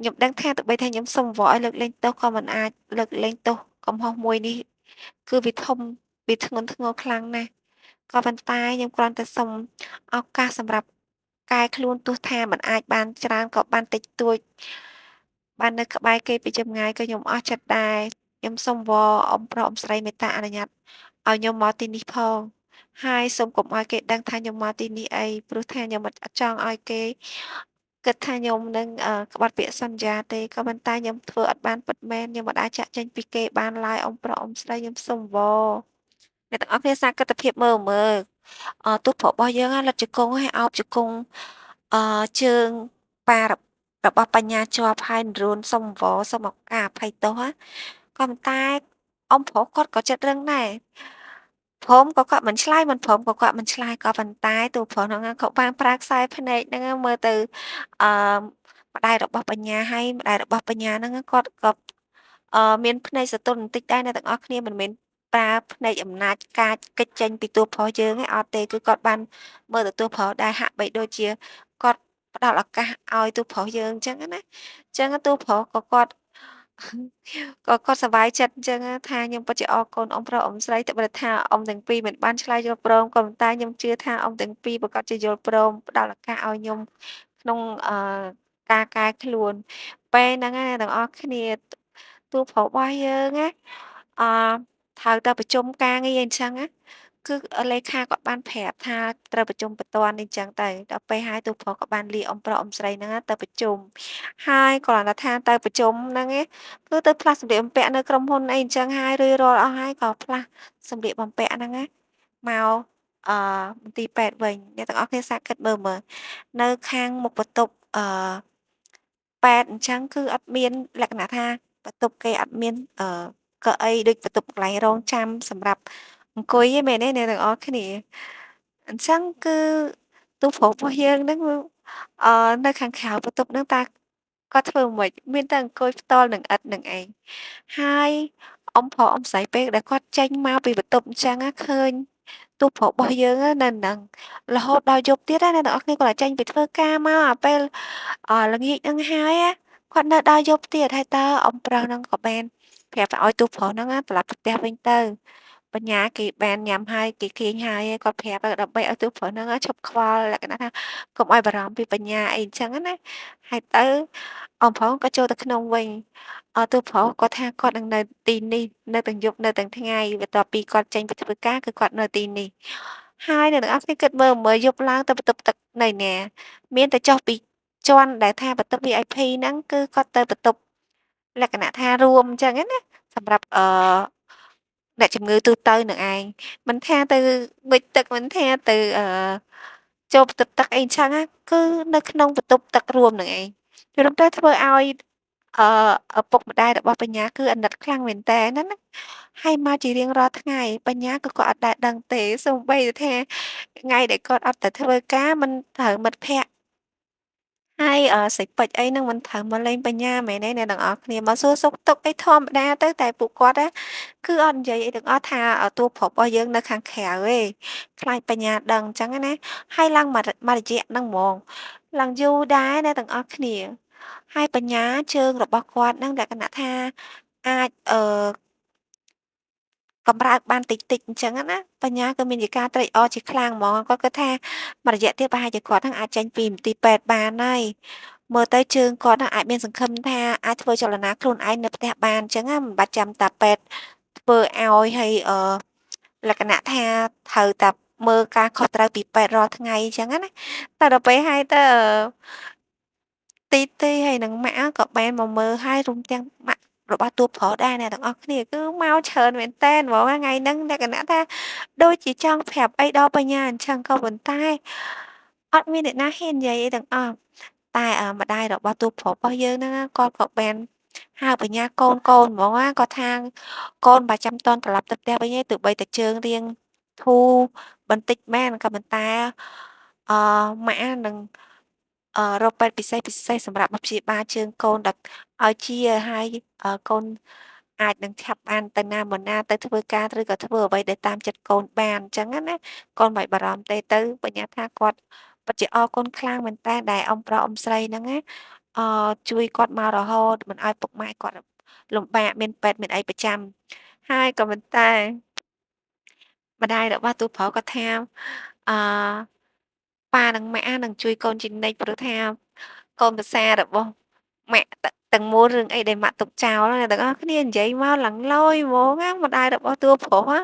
ខ្ញុំដឹងថាទោះបីថាខ្ញុំសុំវល់ឲ្យលើកលែងទោសក៏មិនអាចលើកលែងទោសកំហុសមួយនេះគឺវាធំវាធ្ងន់ធ្ងរខ្លាំងណាស់ក៏ប៉ុន្តែខ្ញុំគ្រាន់តែសុំឱកាសសម្រាប់កែខ្លួនទោះថាមិនអាចបានច្រើនក៏បានតិចតួចបាននៅក្បែរគេពីចម្ងាយក៏ខ្ញុំអស់ចិត្តដែរខ្ញុំសូមវល់អ៊ំប្រុសអ៊ំស្រីមេត្តាអនុញ្ញាតឲ្យខ្ញុំមកទីនេះផងហើយសូមកុំឲ្យគេដឹងថាខ្ញុំមកទីនេះអីព្រោះថាខ្ញុំអត់ចង់ឲ្យគេគិតថាខ្ញុំនឹងក្បត់ពាក្យសន្យាទេក៏ប៉ុន្តែខ្ញុំធ្វើអត់បានពិតមែនខ្ញុំមិនអាចចាកចេញពីគេបានឡើយអ៊ំប្រុសអ៊ំស្រីខ្ញុំសូមវល់អ្នកទាំងអស់គ្នាសាកទិដ្ឋភាពមើលទូករបស់យើងលិតជង្គង់ហើយអោបជង្គង់ជើងប៉ារបស់បញ្ញាជាប់ហើយរួនសុំវល់សុំឱកាសអភ័យទោសក៏ប៉ុន្តែអ៊ំប្រុសគាត់ក៏ចិត្តរឹងដែរព្រមក៏គាត់មិនឆ្លើយមិនព្រមក៏គាត់មិនឆ្លើយក៏ប៉ុន្តែទូប្រុសហ្នឹងក៏បានប្រើខ្សែភ្នែកហ្នឹងមើលទៅអឺម្ដាយរបស់បញ្ញាហើយម្ដាយរបស់បញ្ញាហ្នឹងគាត់ក៏មានភ្នែកសន្ទុះបន្តិចដែរអ្នកទាំងអស់គ្នាមិនមែនប្រើភ្នែកអំណាចកាចគេចចេញពីតួប្រុសយើងឯអត់ទេគឺគាត់បានមើលទៅតួប្រុសដែរហាក់បីដូចជាគាត់ផ្ដល់ឱកាសឲ្យតួប្រុសយើងអញ្ចឹងណាអញ្ចឹងតួប្រុសក៏គាត់ក៏គាត់សប្បាយចិត្តអញ្ចឹងថាខ្ញុំពិតជាអរគុណអ៊ំប្រុសអ៊ំស្រីតែបើថាអ៊ំទាំងពីរមិនបានឆ្លើយយល់ព្រមក៏ប៉ុន្តែខ្ញុំជឿថាអ៊ំទាំងពីរប្រកាសជាយល់ព្រមផ្ដល់ឱកាសឲ្យខ្ញុំក្នុងការកែខ្លួនពេលហ្នឹងណាទាំងអស់គ្នាតួប្រុសរបស់យើងណាអត្រូវទៅប្រជុំការងារអញ្ចឹងណាគឺលេខាគាត់បានប្រាប់ថាត្រូវប្រជុំបន្ទាន់អីចឹងទៅដល់ពេលហើយតួប្រុសក៏បានលាអ៊ំប្រុសអ៊ំស្រីហ្នឹងទៅប្រជុំហើយគ្រាន់តែថាទៅប្រជុំហ្នឹងឯងគឺទៅផ្លាស់សម្លៀកបំពាក់នៅក្រុមហ៊ុនអីអញ្ចឹងហើយរួចរាល់អស់ហើយក៏ផ្លាស់សម្លៀកបំពាក់ហ្នឹងណាមកអឺមន្ទីរពេទ្យវិញអ្នកទាំងអស់គ្នាសាកគិតមើលនៅខាងមុខបន្ទប់ពេទ្យអញ្ចឹងគឺអត់មានលក្ខណៈថាបន្ទប់គេអត់មានកៅអីដូចបន្ទប់កន្លែងរង់ចាំសម្រាប់អង្គុយឯមែនទេអ្នកទាំងអស់គ្នាអញ្ចឹងគឺទូប្រុសរបស់យើងហ្នឹងអឺនៅខាងក្រៅបន្ទប់ហ្នឹងតើគាត់ធ្វើម៉េចមានតែអង្គុយផ្ទាល់នឹងឥដ្ឋនឹងឯងហើយអ៊ំប្រុសអ៊ំស្រីពេលដែលគាត់ចេញមកពីបន្ទប់អញ្ចឹងណាឃើញទូប្រុសរបស់យើងនៅហ្នឹងរហូតដល់យប់ទៀតណាអ្នកទាំងអស់គ្នាគាត់តែចេញពីធ្វើការមកអាពេលល្ងាចហ្នឹងហើយណាគាត់នៅដល់យប់ទៀតហើយតើអ៊ំប្រុសហ្នឹងក៏បានប្រាប់ឲ្យទូប្រុសហ្នឹងត្រឡប់ទៅផ្ទះវិញទៅ បញ្ញាគេបានញ៉ាំហើយគេទាញហើយគាត់ប្រាប់ដើម្បីឲ្យទូកប្រុសហ្នឹងឈប់ខ្វល់លក្ខណៈថាកុំឲ្យបារម្ភពីបញ្ញាអីអញ្ចឹងណាហើយទៅអម្ផងក៏ចូលទៅក្នុងវិញទូកប្រុសគាត់ថាគាត់នឹងនៅទីនេះនៅទាំងយប់នៅទាំងថ្ងៃបន្ទាប់ពីគាត់ចេញទៅធ្វើការគឺគាត់នៅទីនេះហើយអ្នកទាំងអស់គ្នាគិតមើលយប់ឡើងទៅបន្ទប់ទឹកនៅណាមានតែចុះពីជាន់ដែលថាបន្ទប់ VIP ហ្នឹងគឺគាត់ទៅបន្ទប់លក្ខណៈថារួមអញ្ចឹងណាសម្រាប់អ្នកជំងឺទូទៅនឹងឯងមិនថាទៅងុយទឹកមិនថាទៅចូលបន្ទប់ទឹកអីអញ្ចឹងណាគឺនៅក្នុងបន្ទប់ទឹករួមនឹងឯងព្រមទាំងធ្វើឲ្យឪពុកម្ដាយរបស់បញ្ញាគឺអាណិតខ្លាំងមែនតើហ្នឹងណាហើយមកជារៀងរាល់ថ្ងៃបញ្ញាក៏គាត់អត់ដែលដឹងទេសូម្បីតែថាថ្ងៃដែលគាត់អត់ទៅធ្វើការមិនត្រូវមិត្តភក្តិហើយសេចក្ដីអីហ្នឹងមិនត្រូវមកលេងបញ្ញាមែនទេអ្នកទាំងអស់គ្នាមកសួរសុខទុក្ខអីធម្មតាទៅតែពួកគាត់ណាគឺអត់និយាយអីទាំងអស់ថាតួប្រុសរបស់យើងនៅខាងក្រៅទេខ្លាចបញ្ញាដឹងអញ្ចឹងណាហើយឡើងមករយៈហ្នឹងហ្មងឡើងយូរដែរអ្នកទាំងអស់គ្នាហើយបញ្ញាជើងរបស់គាត់ហ្នឹងលក្ខណៈថាអាចកម្រើកបានតិចៗអញ្ចឹងណាបញ្ញាក៏មានជាការត្រេកអរជាខ្លាំងហ្មងគាត់គិតថាមួយរយៈទៀតប្រហែលជាគាត់នឹងអាចចេញពីមន្ទីរពេទ្យបានហើយមើលទៅជើងគាត់នឹងអាចមានសង្ឃឹមថាអាចធ្វើចលនាខ្លួនឯងនៅផ្ទះបានអញ្ចឹងណាមិនបាច់ចាំតាពេទ្យធ្វើឲ្យហើយលក្ខណៈថាត្រូវតែមើលការខុសត្រូវពីពេទ្យរាល់ថ្ងៃអញ្ចឹងណាតែដល់ពេលហើយទៅទីហើយនឹងម៉ាក់ក៏បានមកមើលហើយរួមទាំងម៉ាក់របស់តួប្រុសដែរអ្នកទាំងអស់គ្នាគឺមកច្រើនមែនទែនហ្មងថ្ងៃហ្នឹងលក្ខណៈថាដូចជាចង់ប្រាប់អីដល់បញ្ញាអញ្ចឹងក៏ប៉ុន្តែអត់មានអ្នកណាហ៊ាននិយាយអីទាំងអស់តែម្ដាយរបស់តួប្រុសរបស់យើងហ្នឹងណាគាត់ក៏បានហៅបញ្ញាកូនហ្មងណាគាត់ថាកូនបើចាំតន់ត្រឡប់ទៅផ្ទះវិញឯងទោះបីតែជើងរាងធូរបន្តិចមែនក៏ប៉ុន្តែអម៉ាក់នឹងរកពេទ្យពិសេសសម្រាប់មកព្យាបាលជើងកូនដោយឲ្យជាហើយកូនអាចនឹងឆាប់បានទៅណាមកណាទៅធ្វើការឬក៏ធ្វើអ្វីដែលតាមចិត្តកូនបានអញ្ចឹងណាកូនមិនបាច់បារម្ភទេទៅបញ្ញាថាគាត់ពិតជាអរគុណខ្លាំងមែនតើដែលអ៊ំប្រុសអ៊ំស្រីហ្នឹងណាជួយគាត់មករហូតមិនឲ្យពុកម៉ែគាត់លំបាកមានពេទ្យមានអីប្រចាំហើយក៏ប៉ុន្តែម្ដាយរបស់តួប្រុសក៏ថាអឺប៉ានិងម៉ាក់នឹងជួយកូនជានិច្ចព្រោះថាកូនប្រសាររបស់ម៉ាក់ទាំងមូលរឿងអីដែលម៉ាក់ទុកចោលណាទាំងអស់គ្នានិយាយមកឡើងលយហ្មងណាម្ដាយរបស់តួប្រុសណា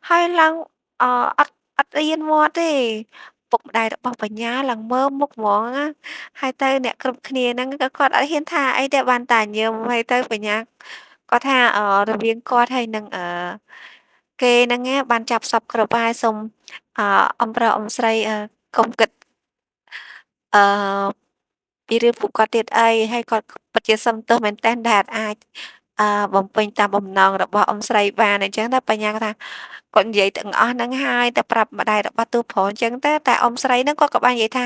ហើយឡើងអត់រៀនមាត់ទេពុកម្ដាយរបស់បញ្ញាឡើងមើលមុខហ្មងណាហើយទៅអ្នកគ្រប់គ្នាហ្នឹងក៏គាត់អត់ហ៊ានថាអីទេបានតែញញឹមហើយទៅបញ្ញាគាត់ថារវាងគាត់ហើយនឹងគេហ្នឹងណាបានចាប់សពគ្រប់ហើយសូមអ៊ំប្រុសអ៊ំស្រីកុំគិតអឺពីរឿងពួកគាត់ទៀតអីហើយគាត់ពិតជាសុំទោសមែនទែនដែលអាចបំពេញតាមបំណងរបស់អ៊ំស្រីបានអញ្ចឹងទៅបញ្ញាគាត់ថាគាត់និយាយទាំងអស់ហ្នឹងហើយទៅប្រាប់ម្ដាយរបស់តួប្រុសអញ្ចឹងទៅតែអ៊ំស្រីហ្នឹងគាត់ក៏បាននិយាយថា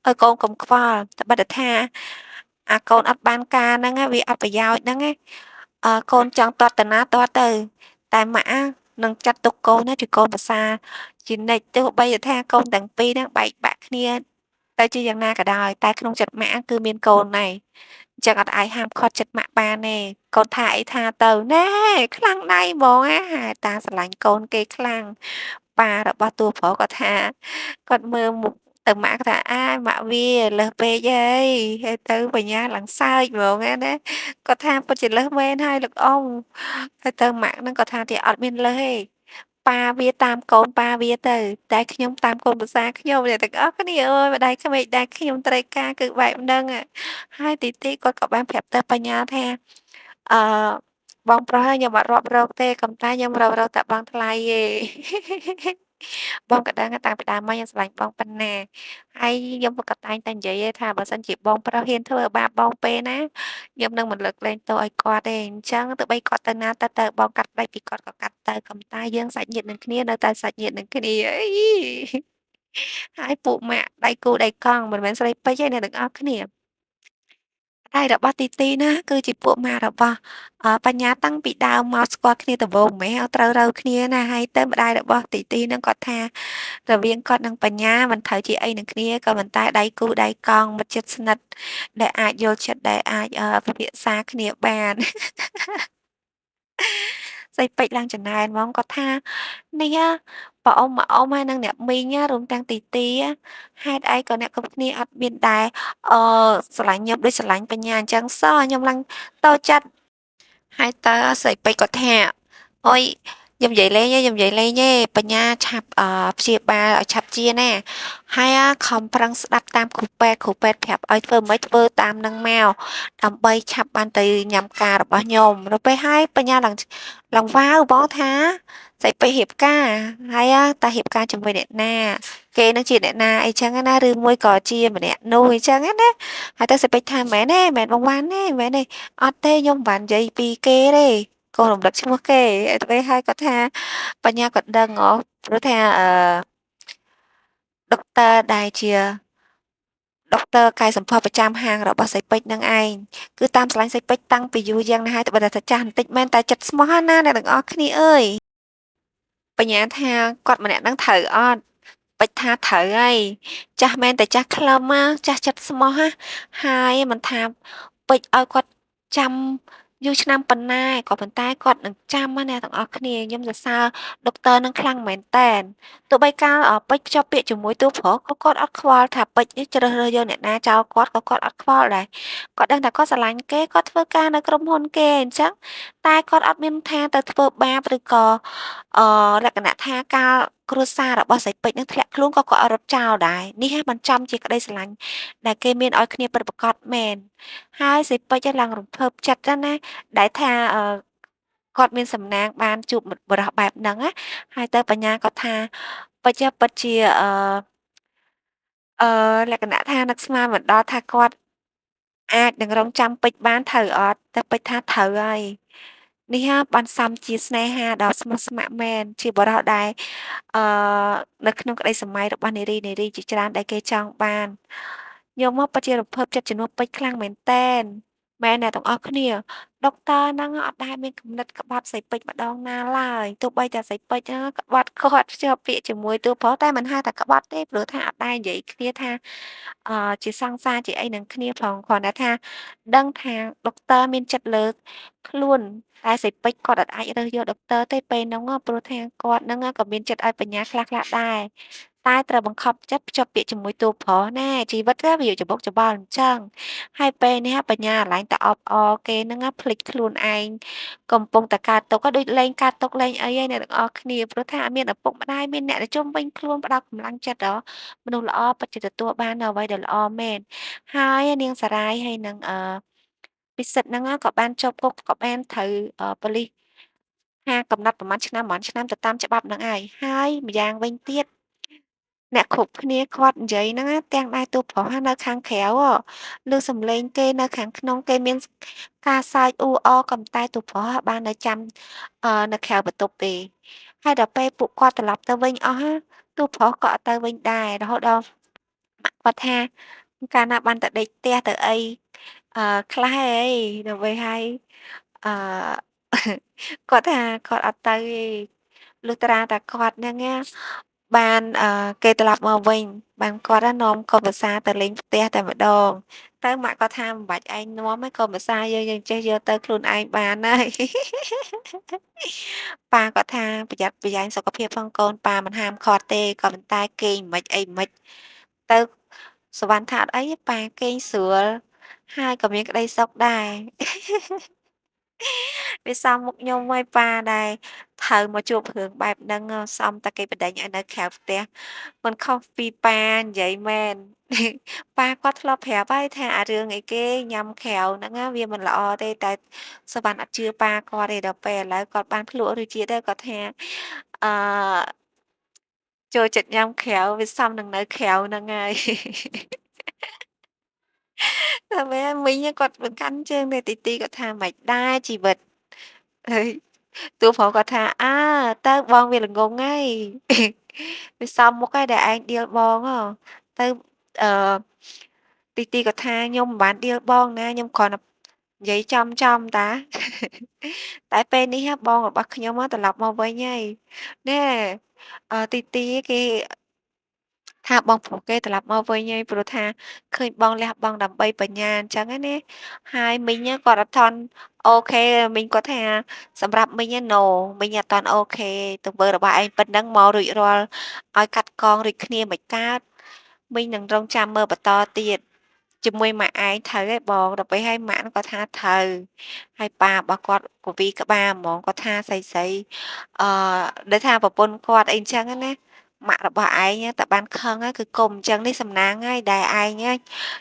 ឲ្យកូនកុំខ្វល់ត្បិតតែថាអាកូនអត់បានការហ្នឹងវាអត់ប្រយោជន៍ហ្នឹងណាកូនចង់ទាត់តាណាទាត់ទៅតែម៉ាក់នឹងចាត់ទុកកូនណាជាកូនប្រសារជានិច្ចទោះបីថាកូនទាំងពីរហ្នឹងបែកបាក់គ្នាទៅជាយ៉ាងណាក៏ដោយតែក្នុងចិត្តម៉ាក់គឺមានកូនដែរអញ្ចឹងអត់អាចហាមឃាត់ចិត្តម៉ាក់បានទេកូនថាអីថាទៅណែខ្លាំងដៃហ្មងណាហេតុតាស្រឡាញ់កូនគេខ្លាំងប៉ារបស់តួប្រុសគាត់ថាគាត់មើលមុខទៅម៉ាក់គាត់ថាអាយម៉ាក់វាលើសពេកហើយហើយទៅបញ្ញាឡើងសើចហ្មងណាគាត់ថាពិតជាលើសមែនហើយលោកអ៊ំហើយទៅម៉ាក់ហ្នឹងគាត់ថាទៀតអត់មានលើសទេប៉ាវាតាមកូនប៉ាវាទៅតែខ្ញុំតាមកូនប្រសារខ្ញុំអ្នកទាំងអស់គ្នាអើយម្ដាយក្មេកដែលខ្ញុំត្រូវការគឺបែបហ្នឹងហើយទីគាត់ក៏បានប្រាប់ទៅបញ្ញាថាអឺបងប្រុសខ្ញុំអត់រាប់រកទេប៉ុន្តែខ្ញុំរកតែបងថ្លៃទេបងក៏ដឹងតាំងពីដើមមកខ្ញុំស្រឡាញ់បងប៉ុណ្ណាហើយខ្ញុំក៏តែងតែនិយាយថាបើសិនជាបងប្រុសហ៊ានធ្វើបាបបងពេលណាខ្ញុំនឹងមិនលើកលែងទោសឲ្យគាត់ទេអញ្ចឹងទោះបីគាត់ទៅណាទៅបងកាត់ផ្តាច់ពីគាត់ក៏កាត់ទៅប៉ុន្តែយើងសាច់ញាតិនឹងគ្នានៅតែសាច់ញាតិនឹងគ្នាអីហើយពួកម៉ាក់ដៃគូដៃកង់មិនមែនស្រីពេជ្រទេអ្នកទាំងអស់គ្នាតែរបស់ទីណាគឺជាពួកម៉ាក់របស់បញ្ញាតាំងពីដើមមកស្គាល់គ្នាដំបូងម៉ែឲ្យត្រូវរូវគ្នាណាហើយទៅម្ដាយរបស់ទីហ្នឹងគាត់ថារវាងគាត់និងបញ្ញាមិនត្រូវជាអីនឹងគ្នាក៏ប៉ុន្តែដៃគូដៃកង់មិត្តជិតស្និទ្ធដែលអាចយល់ចិត្តដែលអាចពិភាក្សាគ្នាបាន សីពេចឡើងចំណែនហ្មងគាត់ថានេះប៉ាអ៊ុំម៉ាអ៊ុំហើយនិងអ្នកមីងរួមទាំងទីទីហេតុអីក៏អ្នកគ្រប់គ្នាអត់មានដែរអឺស្រឡាញ់ខ្ញុំដូចស្រឡាញ់បញ្ញាអញ្ចឹងសោះខ្ញុំឡើងតូចចិត្តហើយតើស្រីពេជ្រក៏ថាអុយខ្ញុំនិយាយលេងទេខ្ញុំនិយាយលេងទេបញ្ញាឆាប់ព្យាបាលឲ្យឆាប់ជាណាហើយខំប្រឹងស្ដាប់តាមគ្រូពេទ្យប្រាប់ឲ្យធ្វើម៉េចធ្វើតាមនឹងមកដើម្បីឆាប់បានទៅញ៉ាំការរបស់ខ្ញុំទៅពេលហើយបញ្ញាឡើងវ៉ាវបងថាស្រីពេជ្ររៀបការហើយតើរៀបការជាមួយអ្នកណាគេនឹងជាអ្នកណាអីចឹងណាឬមួយក៏ជាម្នាក់នោះអីចឹងណាហើយទៅស្រីពេជ្រថាមែនទេមែនបងវ៉ាន់ទេមែនទេ អត់ទេខ្ញុំមិនបាននិយាយពីគេទេកូនរំលឹកឈ្មោះគេទៅពេលហើយគាត់ថាបញ្ញាគាត់ដឹងព្រោះថាដុកទ័រដែលជាដុកទ័រកាយសម្ផស្សប្រចាំហាងរបស់សីពេជ្រនឹងឯងគឺតាមស្រឡាញ់សីពេជ្រតាំងពីយូរយ៉ាងណាស់ហើយត្បិតតែចាស់បន្តិចមែនតែចិត្តស្មោះណាអ្នកទាំងអស់គ្នាអើយបញ្ញាថាគាត់ម្នាក់នឹងត្រូវអត់ពេជ្រថាត្រូវហើយចាស់មែនតែចាស់ខ្លឹមចាស់ចិត្តស្មោះហើយមិនថាពេជ្រឲ្យគាត់ចាំយូរឆ្នាំប៉ុណ្ណាក៏ប៉ុន្តែគាត់នឹងចាំអ្នកទាំងអស់គ្នាខ្ញុំសរសើរដុកទ័រនឹងខ្លាំងមែនតែនទោះបីកាលពេជ្រភ្ជាប់ពាក្យជាមួយតួប្រុសក៏គាត់អត់ខ្វល់ថាពេជ្រនេះជ្រើសរើសយកអ្នកណាចោលគាត់ក៏គាត់អត់ខ្វល់ដែរគាត់ដឹងថាគាត់ស្រឡាញ់គេគាត់ធ្វើការនៅក្រុមហ៊ុនគេអញ្ចឹងតែគាត់អត់មានថាទៅធ្វើបាបឬក៏អឺលក្ខណៈថាកាលគ្រួសាររបស់ស្រីពេជ្រនឹងធ្លាក់ខ្លួនក៏គាត់អត់រត់ចោលដែរនេះមិនចំជាក្តីស្រឡាញ់ដែលគេមានឲ្យគ្នាពិតប្រាកដមែនហើយស្រីពេជ្រឡើងរំភើបចិត្តណាស់ដែលថាគាត់មានសំណាងបានជួបបុរសបែបហ្នឹងណាហើយទៅបញ្ញាគាត់ថាពេជ្រពិតជាអឺលក្ខណៈថានឹកស្មានមិនដល់ថាគាត់អាចនឹងរង់ចាំពេជ្របានត្រូវអត់តែពេជ្រថាត្រូវហើយនេះបានសមជាស្នេហាដ៏ស្មោះស្ម័គ្រមែនជាបុរសដែលអឺនៅក្នុងក្តីស្រមៃរបស់នារីជាច្រើនដែលគេចង់បានខ្ញុំពិតជារំភើបចិត្តជំនួសពេជ្រខ្លាំងមែនទែនមែនអ្នកទាំងអស់គ្នាដុកទ័រហ្នឹងអត់ដែលមានគំនិតក្បត់សីពេជ្រម្ដងណាឡើយទោះបីតែសីពេជ្រក្បត់គាត់ភ្ជាប់ពាក្យជាមួយតួប្រុសតែមិនហៅថាក្បត់ទេព្រោះថាអត់ដែលនិយាយគ្នាថាជាសង្សារជាអីនឹងគ្នាផងគ្រាន់តែថាដឹងថាដុកទ័រមានចិត្តលើកខ្លួនតែសីពេជ្រគាត់អត់អាចរើសយកដុកទ័រទេពេលហ្នឹងព្រោះថាគាត់ហ្នឹងក៏មានចិត្តឲ្យបញ្ញាខ្លះៗដែរតែត្រូវបង្ខំចិត្តភ្ជាប់ពាក្យជាមួយតួប្រុសណែជីវិតវាយកច្បុកច្បល់អញ្ចឹងហើយពេលនេះបញ្ញាអាឡែងតែអបអរគេហ្នឹងភ្លេចខ្លួនឯងកំពុងតែកើតទុក្ខដូចលេងកើតទុក្ខលេងអីហើយអ្នកទាំងអស់គ្នាព្រោះថាមានឪពុកម្ដាយមានអ្នកនៅជុំវិញខ្លួនផ្ដល់កម្លាំងចិត្តមនុស្សល្អពិតជាទទួលបាននូវអ្វីដែលល្អមែនហើយនាងសារាយហើយនឹងពិសិដ្ឋហ្នឹងក៏បានជាប់គុកក៏បានត្រូវប៉ូលីសថាកំណត់ប្រមាណឆ្នាំទៅតាមច្បាប់ហ្នឹងឯងហើយម្យ៉ាងវិញទៀតអ្នកគ្រប់គ្នាគាត់និយាយហ្នឹងទាំងដៃតួប្រុសនៅខាងក្រៅឮសំឡេងគេនៅខាងក្នុងគេមានការសើចអ៊ូអរក៏ប៉ុន្តែតួប្រុសបាននៅចាំនៅក្រៅបន្ទប់ទេហើយដល់ពេលពួកគាត់ត្រឡប់ទៅវិញអស់តួប្រុសក៏អត់ទៅវិញដែររហូតដល់ម៉ាក់គាត់ថាកាលណាបានតែដេកផ្ទះទៅអីខ្លះអីដើម្បីឲ្យអឺគាត់ថាគាត់អត់ទៅទេលុះត្រាតែគាត់ហ្នឹងបានគេត្រឡប់មកវិញបានគាត់នាំកូនប្រសាទៅលេងផ្ទះតែម្ដងទៅម៉ាក់គាត់ថាមិនបាច់ឯងនាំទេកូនប្រសាយើងចេះយកទៅខ្លួនឯងបានហើយប៉ាគាត់ថាប្រយ័ត្នប្រយែងសុខភាពផងកូនប៉ាមិនហាមឃាត់ទេក៏ប៉ុន្តែគេងមិនអីមិនទៅសុវណ្ណថាអត់អីទេប៉ាគេងស្រួលហើយក៏មានក្ដីសុខដែរវាសមមុខខ្ញុំហើយប៉ាដែលត្រូវមកជួបរឿងបែបហ្នឹងសមតែគេបណ្ដេញឲ្យនៅក្រៅផ្ទះមិនខុសពីប៉ានិយាយមែនប៉ាគាត់ធ្លាប់ប្រាប់ហើយថាអារឿងអីគេញ៉ាំក្រៅហ្នឹងវាមិនល្អទេតែសុវណ្ណអត់ជឿប៉ាគាត់ទេដល់ពេលឥឡូវគាត់បានភ្លក្សរសជាតិហើយគាត់ថាអឺចូលចិត្តញ៉ាំក្រៅវាសមនឹងនៅក្រៅហ្នឹងហើយ តែមែនមីងគាត់ទៅកាន់ជើងអ្នកទីទីគាត់ថាម៉េចដែរជីវិតហើយតួប្រុសគាត់ថាទៅបងវាល្ងងហើយវាសមមុខហើយដែលឯងដៀលបងទៅអឺទីទីគាត់ថាខ្ញុំមិនបានដៀលបងណាខ្ញុំគ្រាន់តែនិយាយចំតាតែពេលនេះបងរបស់ខ្ញុំត្រឡប់មកវិញហើយណែទីទីគេ ថាបងប្រុសគេត្រឡប់មកវិញហើយព្រោះថាឃើញបងលះបង់ដើម្បីបញ្ញាអញ្ចឹងណា ហើយមីងគាត់អត់ទាន់អូខេមីងគាត់ថាសម្រាប់មីងណូមីងអត់ទាន់អូខេទង្វើរបស់ឯងប៉ុណ្ណឹងមករួចរាល់ឲ្យកាត់កងរួចគ្នាមិនកើតមីងនឹងរង់ចាំមើលបន្តទៀតជាមួយម៉ាក់ឯងត្រូវឯងបងដល់ពេលឲ្យម៉ាក់គាត់ថាត្រូវហើយប៉ារបស់គាត់ក៏វាយក្បាលហ្មងគាត់ថាស្រីអឺដែលថាប្រពន្ធគាត់អីអញ្ចឹងណាម៉ាក់របស់ឯងតែបានខឹងគឺកុំអញ្ចឹងនេះសំណាងហើយដែលឯង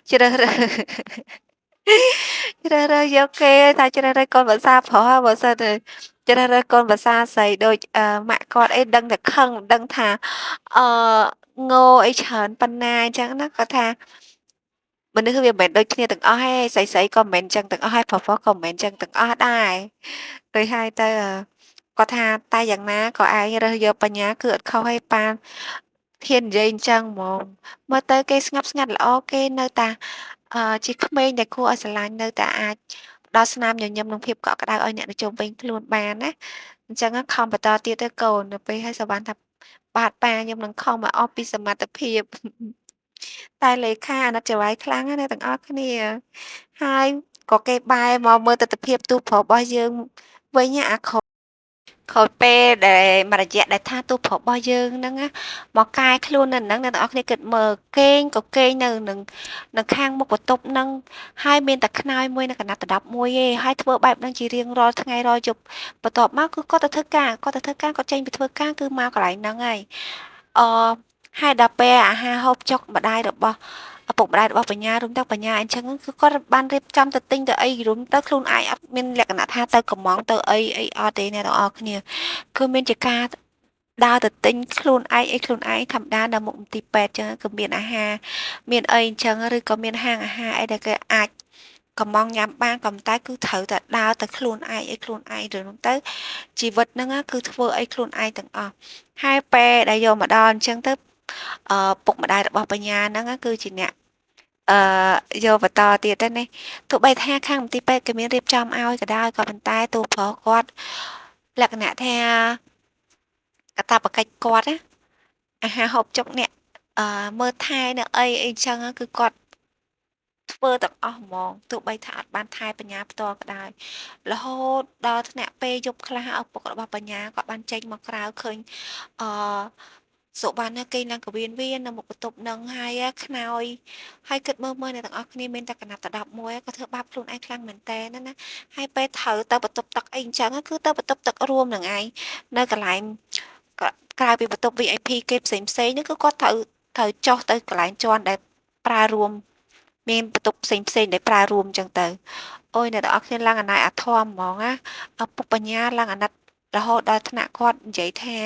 ជ្រើសរើស ជ្រើសរើសយកគេថាជ្រើសរើសកូនប្រសាប្រុសបើសិនទៅជ្រើសរើសកូនប្រសាស្រីដូចម៉ាក់គាត់អីដឹងតែខឹងមិនដឹងថាអឺងអីច្រើនប៉ុណ្ណាអញ្ចឹងណាគាត់ថាមនុស្សវាមិនមែនដូចគ្នាទាំងអស់ទេស្រីក៏មិនមែនអញ្ចឹងទាំងអស់ហើយប្រុសក៏មិនមែនអញ្ចឹងទាំងអស់ដែរដូចហើយទៅគាត់ថាតែយ៉ាងណាក៏ឯងរើសយកបញ្ញាគឺអត់ខុសទេប៉ាហ៊ាននិយាយអញ្ចឹងហ្មងមើលទៅគេស្ងប់ស្ងាត់ល្អគេនៅតែជាក្មេងដែលគួរឲ្យស្រឡាញ់នៅតែអាចផ្ដល់ស្នាមញញឹមនិងភាពកក់ក្ដៅឲ្យអ្នកនៅជុំវិញខ្លួនបានណាអញ្ចឹងខំបន្តទៀតទៅកូនទៅពេលឲ្យសុវណ្ណថាបាទប៉ាខ្ញុំនឹងខំឲ្យអស់ពីសមត្ថភាពតែលេខាអាណិតចៅហ្វាយខ្លាំងណាស់អ្នកទាំងអស់គ្នាហើយក៏គេបែរមកមើលទិដ្ឋភាពទូប្រុសរបស់យើងវិញអាក្រក់ ក្រោយពេលដែលមួយរយៈដែលថាទូប្រុសរបស់យើងហ្នឹងណាមកកែខ្លួននៅហ្នឹងអ្នកនរគ្នាគិតមើលគេងក៏គេងនៅខាងមុខបន្ទប់ហ្នឹងហើយមានតែខ្នើយមួយនៅកណាត់ដណ្ដប់មួយឯងហើយធ្វើបែបហ្នឹងជារៀងរាល់ថ្ងៃរាល់យប់បន្ទាប់មកគឺគាត់ទៅធ្វើការគាត់ចេញពីធ្វើការគឺមកកន្លែងហ្នឹងហើយអហើយដល់ពេលអាហារហូបចុកម្ដាយរបស់ឪពុកម្ដាយរបស់បញ្ញារួមទាំងបញ្ញាអញ្ចឹងគឺគាត់បានរៀបចំទៅទិញទៅអីរួមទៅខ្លួនឯងអត់មានលក្ខណៈថាទៅកំងទៅអីអត់ទេអ្នកទាំងអស់គ្នាគឺមានជាការដើរទៅទិញខ្លួនឯងអីខ្លួនឯងធម្មតានៅមុខមន្ទីរពេទ្យចឹងគឺមានអាហារមានអីអញ្ចឹងឬក៏មានហាងអាហារអីដែលគេអាចកំងញ៉ាំបានក៏ប៉ុន្តែគឺត្រូវតែដើរទៅខ្លួនឯងអីខ្លួនឯងឬនោះទៅជីវិតហ្នឹងគឺធ្វើអីខ្លួនឯងទាំងអស់ហើយពេលដែលយកមកដល់អញ្ចឹងទៅពុកម្ដាយរបស់បញ្ញាហ្នឹងគឺជាអ្នកអឺយកបន្តទៀតទៅនេះទោះបីថាខាងមន្ទីរពេទ្យគេមានរៀបចំឲ្យក៏ដោយក៏ប៉ុន្តែតួប្រុសគាត់លក្ខណៈថាកាតព្វកិច្ចគាត់ណាអាហារហូបចុកអ្នកមើលថែនៅអីចឹងគឺគាត់ធ្វើទាំងអស់ហ្មងទោះបីថាអត់បានថែបញ្ញាផ្ទាល់ក៏ដោយរហូតដល់ថ្នាក់ពេលយប់ខ្លះឪពុករបស់បញ្ញាគាត់បានចេញមកក្រៅឃើញអឺសុវណ្ណគេឡើងកវៀនវៀននៅមុខបន្ទប់នឹងហើយខ្នើយហើយគិតមើលអ្នកទាំងអស់គ្នាមានតែកណាត់ដណ្ដប់មួយក៏ធ្វើបាបខ្លួនឯងខ្លាំងមែនតើណាហើយពេលត្រូវទៅបន្ទប់ទឹកអីអញ្ចឹងគឺទៅបន្ទប់ទឹករួមនឹងឯងនៅកន្លែងក្រៅពីបន្ទប់ VIP គេផ្សេងហ្នឹងគឺគាត់ត្រូវចុះទៅកន្លែងជាន់ដែលប្រើរួមមានបន្ទប់ផ្សេងដែលប្រើរួមអញ្ចឹងទៅអូយអ្នកទាំងអស់គ្នាឡើងអាណ័យអាធមហ្មងណាឪពុកបញ្ញាឡើងអាណិតរហូតដល់ថ្នាក់គាត់និយាយថា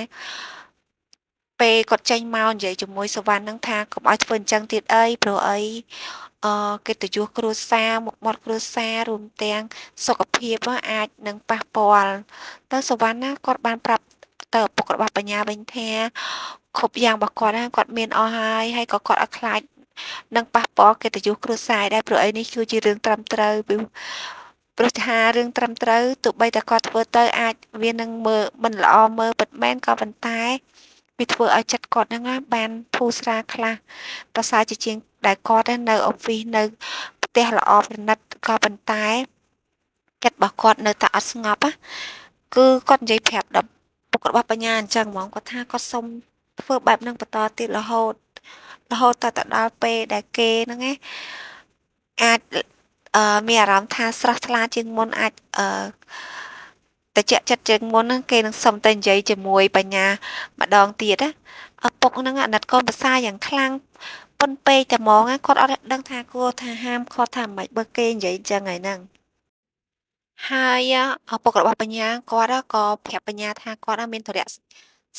ពេលគាត់ចេញមកនិយាយជាមួយសុវណ្ណហ្នឹងថាកុំឲ្យធ្វើអញ្ចឹងទៀតអីព្រោះអីកិត្តិយសគ្រួសារមុខមាត់គ្រួសាររួមទាំងសុខភាពអាចនឹងប៉ះពាល់ទៅសុវណ្ណណាគាត់បានប្រាប់ទៅឪពុករបស់បញ្ញាវិញថាគ្រប់យ៉ាងរបស់គាត់ណាគាត់មានអស់ហើយក៏គាត់អត់ខ្លាចនឹងប៉ះពាល់កិត្តិយសគ្រួសារដែរព្រោះអីនេះគឺជារឿងត្រឹមត្រូវពីព្រោះថារឿងត្រឹមត្រូវទោះបីតែគាត់ធ្វើទៅអាចវានឹងមើលមិនល្អមើលពិតមែនក៏ប៉ុន្តែវាធ្វើឲ្យចិត្តគាត់ហ្នឹងណាបានធូរស្រាលខ្លះប្រសើរជាជាងដែលគាត់នៅអอฟហ្វិសនៅផ្ទះល្អប្រណិតក៏ប៉ុន្តែចិត្តរបស់គាត់នៅតែអត់ស្ងប់ណាគឺគាត់និយាយប្រាប់ដល់ពុករបស់បញ្ញាអញ្ចឹងហ្មងគាត់ថាគាត់សុំធ្វើបែបហ្នឹងបន្តទៀតរហូតទៅដល់ពេលដែលគេហ្នឹងឯងអាចមានអារម្មណ៍ថាស្រស់ថ្លាជាងមុនអាចត្រជាក់ចិត្តជាងមុនហ្នឹងគេនឹងសុំទៅនិយាយជាមួយបញ្ញាម្ដងទៀតណាឪពុកហ្នឹងអាណិតកូនប្រសាយ៉ាងខ្លាំងប៉ុនពេកតែហ្មងគាត់អត់ដឹងថាគួរថាហាមឃាត់ថាម៉េចបើគេនិយាយអញ្ចឹងហើយហ្នឹងហើយឪពុករបស់បញ្ញាគាត់ក៏ប្រាប់បញ្ញាថាគាត់មានธุរៈ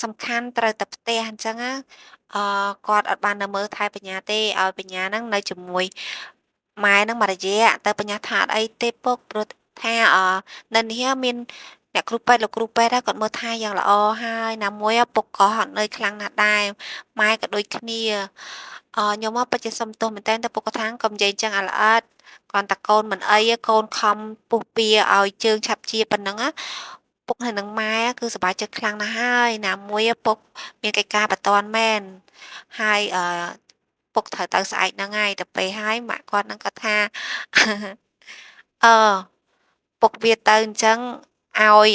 សំខាន់ត្រូវទៅផ្ទះអញ្ចឹងគាត់អត់បាននៅមើលថែបញ្ញាទេឲ្យបញ្ញាហ្នឹងនៅជាមួយម៉ែនឹងមួយរយៈទៅបញ្ញាថាអត់អីទេពុកព្រោះថានៅនេះមានអ្នកគ្រូពេទ្យលោកគ្រូពេទ្យគាត់មើលថែយ៉ាងល្អហើយណាមួយពុកក៏ហត់នឿយខ្លាំងណាស់ដែរម៉ែក៏ដូចគ្នាខ្ញុំពិតជាសុំទោសមែនទែនទៅពុកក៏ថាកុំនិយាយចឹងអាល្អិតគ្រាន់តែកូនមិនអីកូនខំពុះពៀឲ្យជើងឆាប់ជាប៉ុណ្ណឹង ពុកហើយនិងម៉ែគឺសប្បាយចិត្តខ្លាំងណាស់ហើយណាមួយពុកមានកិច្ចការបន្ទាន់មែនហើយពុកត្រូវទៅស្អែកហ្នឹងហើយទៅពេលហើយម៉ាក់គាត់ហ្នឹងគាត់ថាអឺពុកវាទៅអញ្ចឹងឲ្យ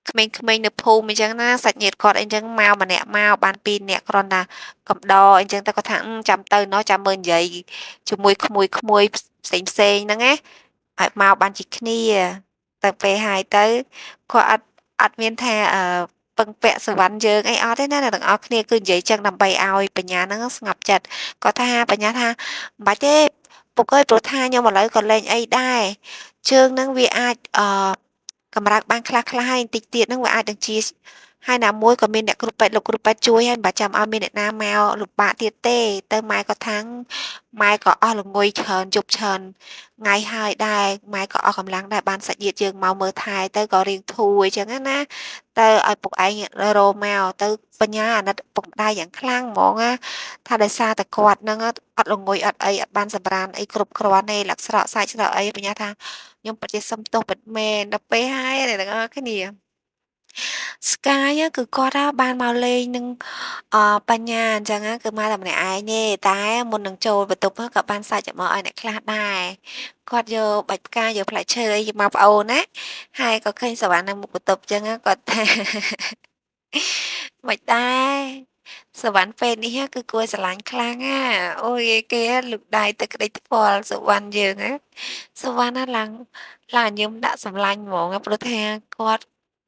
ក្មេងៗនៅភូមិអញ្ចឹងណាសាច់ញាតិគាត់អីអញ្ចឹងមកម្នាក់មកបាន2នាក់គ្រាន់តែកំដរអីអញ្ចឹងតែគាត់ថាចាំទៅណោះចាំមើលនិយាយជាមួយក្មួយៗផ្សេងហ្នឹងណាឲ្យមកបានជាគ្នាទៅពេលហើយទៅគាត់អត់មានថាពឹងពាក់សុវណ្ណយើងអីអត់ទេណាអ្នកទាំងអស់គ្នាគឺនិយាយចឹងដើម្បីឲ្យបញ្ញាហ្នឹងស្ងប់ចិត្តគាត់ថាបញ្ញាថាមិនបាច់ទេពុកអើយព្រោះថាខ្ញុំឥឡូវក៏លេងអីដែរជើងហ្នឹងវាអាចកម្រើកបានខ្លះៗហើយបន្តិចទៀតហ្នឹងវាអាចនឹងជាហើយណាមួយក៏មានអ្នកគ្រូពេទ្យលោកគ្រូពេទ្យជួយហើយមិនបាច់ចាំឲ្យមានអ្នកណាមកលំបាកទៀតទេទៅម៉ែគាត់ថាម៉ែក៏អស់ល្ងុយច្រើនយប់ច្រើនថ្ងៃហើយដែរម៉ែក៏អស់កម្លាំងដែរបានសាច់ញាតិយើងមកមើលថែទៅក៏រៀងធូរអញ្ចឹងណាទៅឲ្យពុកឯងរោមកទៅបញ្ញាអាណិតពុកម្ដាយយ៉ាងខ្លាំងហ្មងណាថាដោយសារតែគាត់ហ្នឹងអត់ល្ងុយអត់អីអត់បានសម្រានអីគ្រប់គ្រាន់ទេលក្ខស្រកសាច់ស្រកអីបញ្ញាថាខ្ញុំពិតជាសុំទោសពិតមែនដល់ពេលហើយអ្នកទាំងអស់គ្នា Sky á, គឺគាត់áបានមកលេងនឹងបញ្ញាអញ្ចឹងណាគឺមកតែម្នាក់ឯងទេតែមុននឹងចូលបន្ទប់ក៏បានសើចចំអកឲ្យអ្នកខ្លះដែរគាត់យកបាច់ផ្កាយកផ្លែឈើអីមកប្អូនណាហើយក៏ឃើញសវណ្ណនៅមុខបន្ទប់អញ្ចឹងណាគាត់ថាមិនដែរសវណ្ណពេលនេះគឺគួរស្រឡាញ់ខ្លាំងណាអូយគេលូកដៃទៅក្តីថ្ពាល់សវណ្ណយើងណាសវណ្ណណាឡើងញឹមដាក់សម្លាញ់ហ្មងណាព្រោះថាគាត់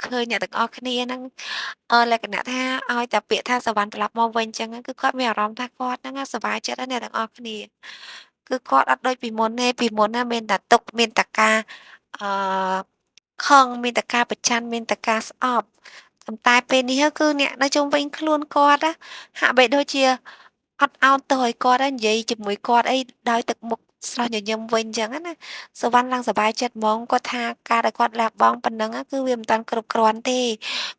ឃើញអ្នកទាំងអស់គ្នាហ្នឹងលក្ខណៈថាឲ្យតែពាក្យថាសវណ្ណត្រឡប់មកវិញអញ្ចឹងគឺគាត់មានអារម្មណ៍ថាគាត់ហ្នឹងសប្បាយចិត្តណាស់អ្នកទាំងអស់គ្នាគឺគាត់អត់ដូចពីមុនទេពីមុនណាមានតែទុក្ខមានតែការអឺខឹងមានតែការប្រច័ណ្ឌមានតែការស្អប់ប៉ុន្តែពេលនេះគឺអ្នកនៅជុំវិញខ្លួនគាត់ណាហាក់បីដូចជាអត់ឱនទោសឲ្យគាត់និយាយជាមួយគាត់អីដោយទឹកមុខស្រស់ញញឹមវិញអញ្ចឹងណាសុវណ្ណឡើងសប្បាយចិត្តហ្មងគាត់ថាការដែលគាត់លះបង់ប៉ុណ្ណឹងគឺវាមិនតាន់គ្រប់គ្រាន់ទេ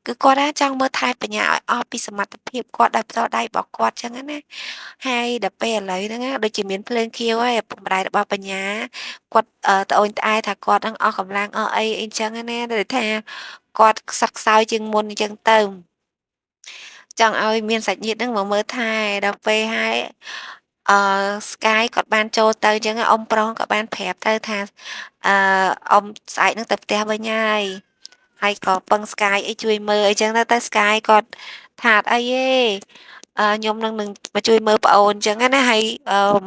គឺគាត់ចង់មើលថែបញ្ញាឲ្យអស់ពីសមត្ថភាពគាត់ដោយផ្ទាល់ដៃរបស់គាត់អញ្ចឹងណាហើយដល់ពេលឥឡូវហ្នឹងដូចជាមានភ្លើងខៀវហើយឪពុកម្ដាយរបស់បញ្ញាគាត់ត្អូញត្អែថាគាត់នឹងអស់កម្លាំងអស់អីអញ្ចឹងណាដូចថាគាត់ខ្សត់ខ្សោយជាងមុនអញ្ចឹងទៅចង់ឲ្យមានសាច់ញាតិហ្នឹងមកមើលថែដល់ពេលហើយអឺ Sky គាត់បានចូលទៅអញ្ចឹងអ៊ំប្រុសក៏បានប្រាប់ទៅថាអឺអ៊ំស្អែកនឹងទៅផ្ទះវិញហើយក៏ពឹង Sky អីជួយមើលអីចឹងទៅ Sky គាត់ថាអត់អីទេខ្ញុំនឹងមកជួយមើលប្អូនអញ្ចឹងណាហើយ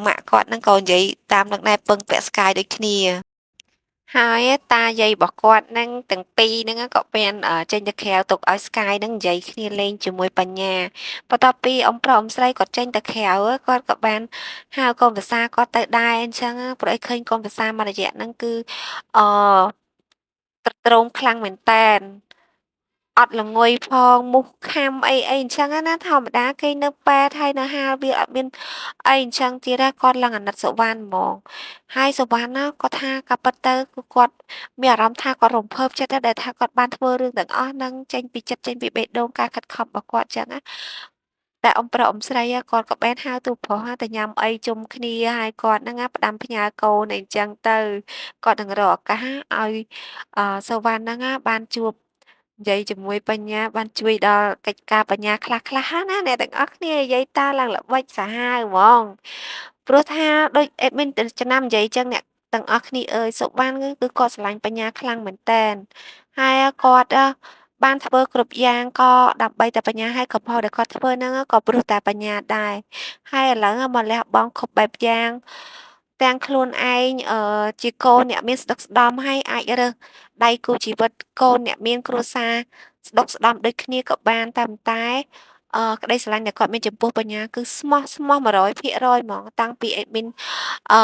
ម៉ាក់គាត់ហ្នឹងក៏និយាយតាមនឹងដែរពឹងពាក់ Sky ដូចគ្នាហើយតាយាយរបស់គាត់ហ្នឹងទាំងពីរហ្នឹងក៏បានចេញទៅក្រៅទុកឲ្យ Sky ហ្នឹងនិយាយគ្នាលេងជាមួយបញ្ញាបន្ទាប់ពីអ៊ំប្រុសអ៊ំស្រីគាត់ចេញទៅក្រៅគាត់ក៏បានហៅកូនប្រសាគាត់ទៅដែរអញ្ចឹងព្រោះឯងឃើញកូនប្រសាមួយរយៈហ្នឹងគឺអទ្រទ្រង់ខ្លាំងមែនតែនអត់ល្ងុយផងមុះខាំអីអញ្ចឹងណាធម្មតាគេនៅប៉ែតហើយនៅហាលវាអត់មានអីអញ្ចឹងទៀតគាត់ឡើងអាណិតសុវណ្ណហ្មងហើយសុវណ្ណណាគាត់ថាក៏ប៉ុន្តែគឺគាត់មានអារម្មណ៍ថាគាត់រំភើបចិត្តដែរដែលថាគាត់បានធ្វើរឿងទាំងអស់ហ្នឹងចេញពីចិត្តចេញពីបេះដូងការខិតខំរបស់គាត់អញ្ចឹងណាតែអ៊ំប្រុសអ៊ំស្រីគាត់ក៏បានហៅទូប្រុសទៅញ៉ាំអីជុំគ្នាហើយគាត់ហ្នឹងផ្ដាំផ្ញើកូនអីអញ្ចឹងទៅគាត់នឹងរកឱកាសឲ្យសុវណ្ណហ្នឹងបានជួបនិយាយជាមួយបញ្ញាបានជួយដល់កិច្ចការបញ្ញាខ្លះៗណាអ្នកទាំងអស់គ្នានិយាយតើឡើងល្បិចសាហាវហ្មងព្រោះថាដូចអេដមីនចំណាំនិយាយចឹងអ្នកទាំងអស់គ្នាអើយសុវណ្ណគឺគាត់ស្រឡាញ់បញ្ញាខ្លាំងមែនតែនហើយគាត់បានធ្វើគ្រប់យ៉ាងក៏ដើម្បីតែបញ្ញាហើយកំហុសដែលគាត់ធ្វើហ្នឹងក៏ព្រោះតែបញ្ញាដែរហើយឥឡូវមកលះបង់គ្រប់បែបយ៉ាងទាំងខ្លួនឯងជាកូនអ្នកមានស្ដុកស្ដំហើយអាចរើសដៃគូជីវិតកូនអ្នកមានគ្រួសារស្ដុកស្ដំដូចគ្នាក៏បានតែប៉ុន្តែក្តីស្រឡាញ់ដែលគាត់មានចំពោះបញ្ញាគឺស្មោះ100%ហ្មងតាំងពីអេដមីនអឺ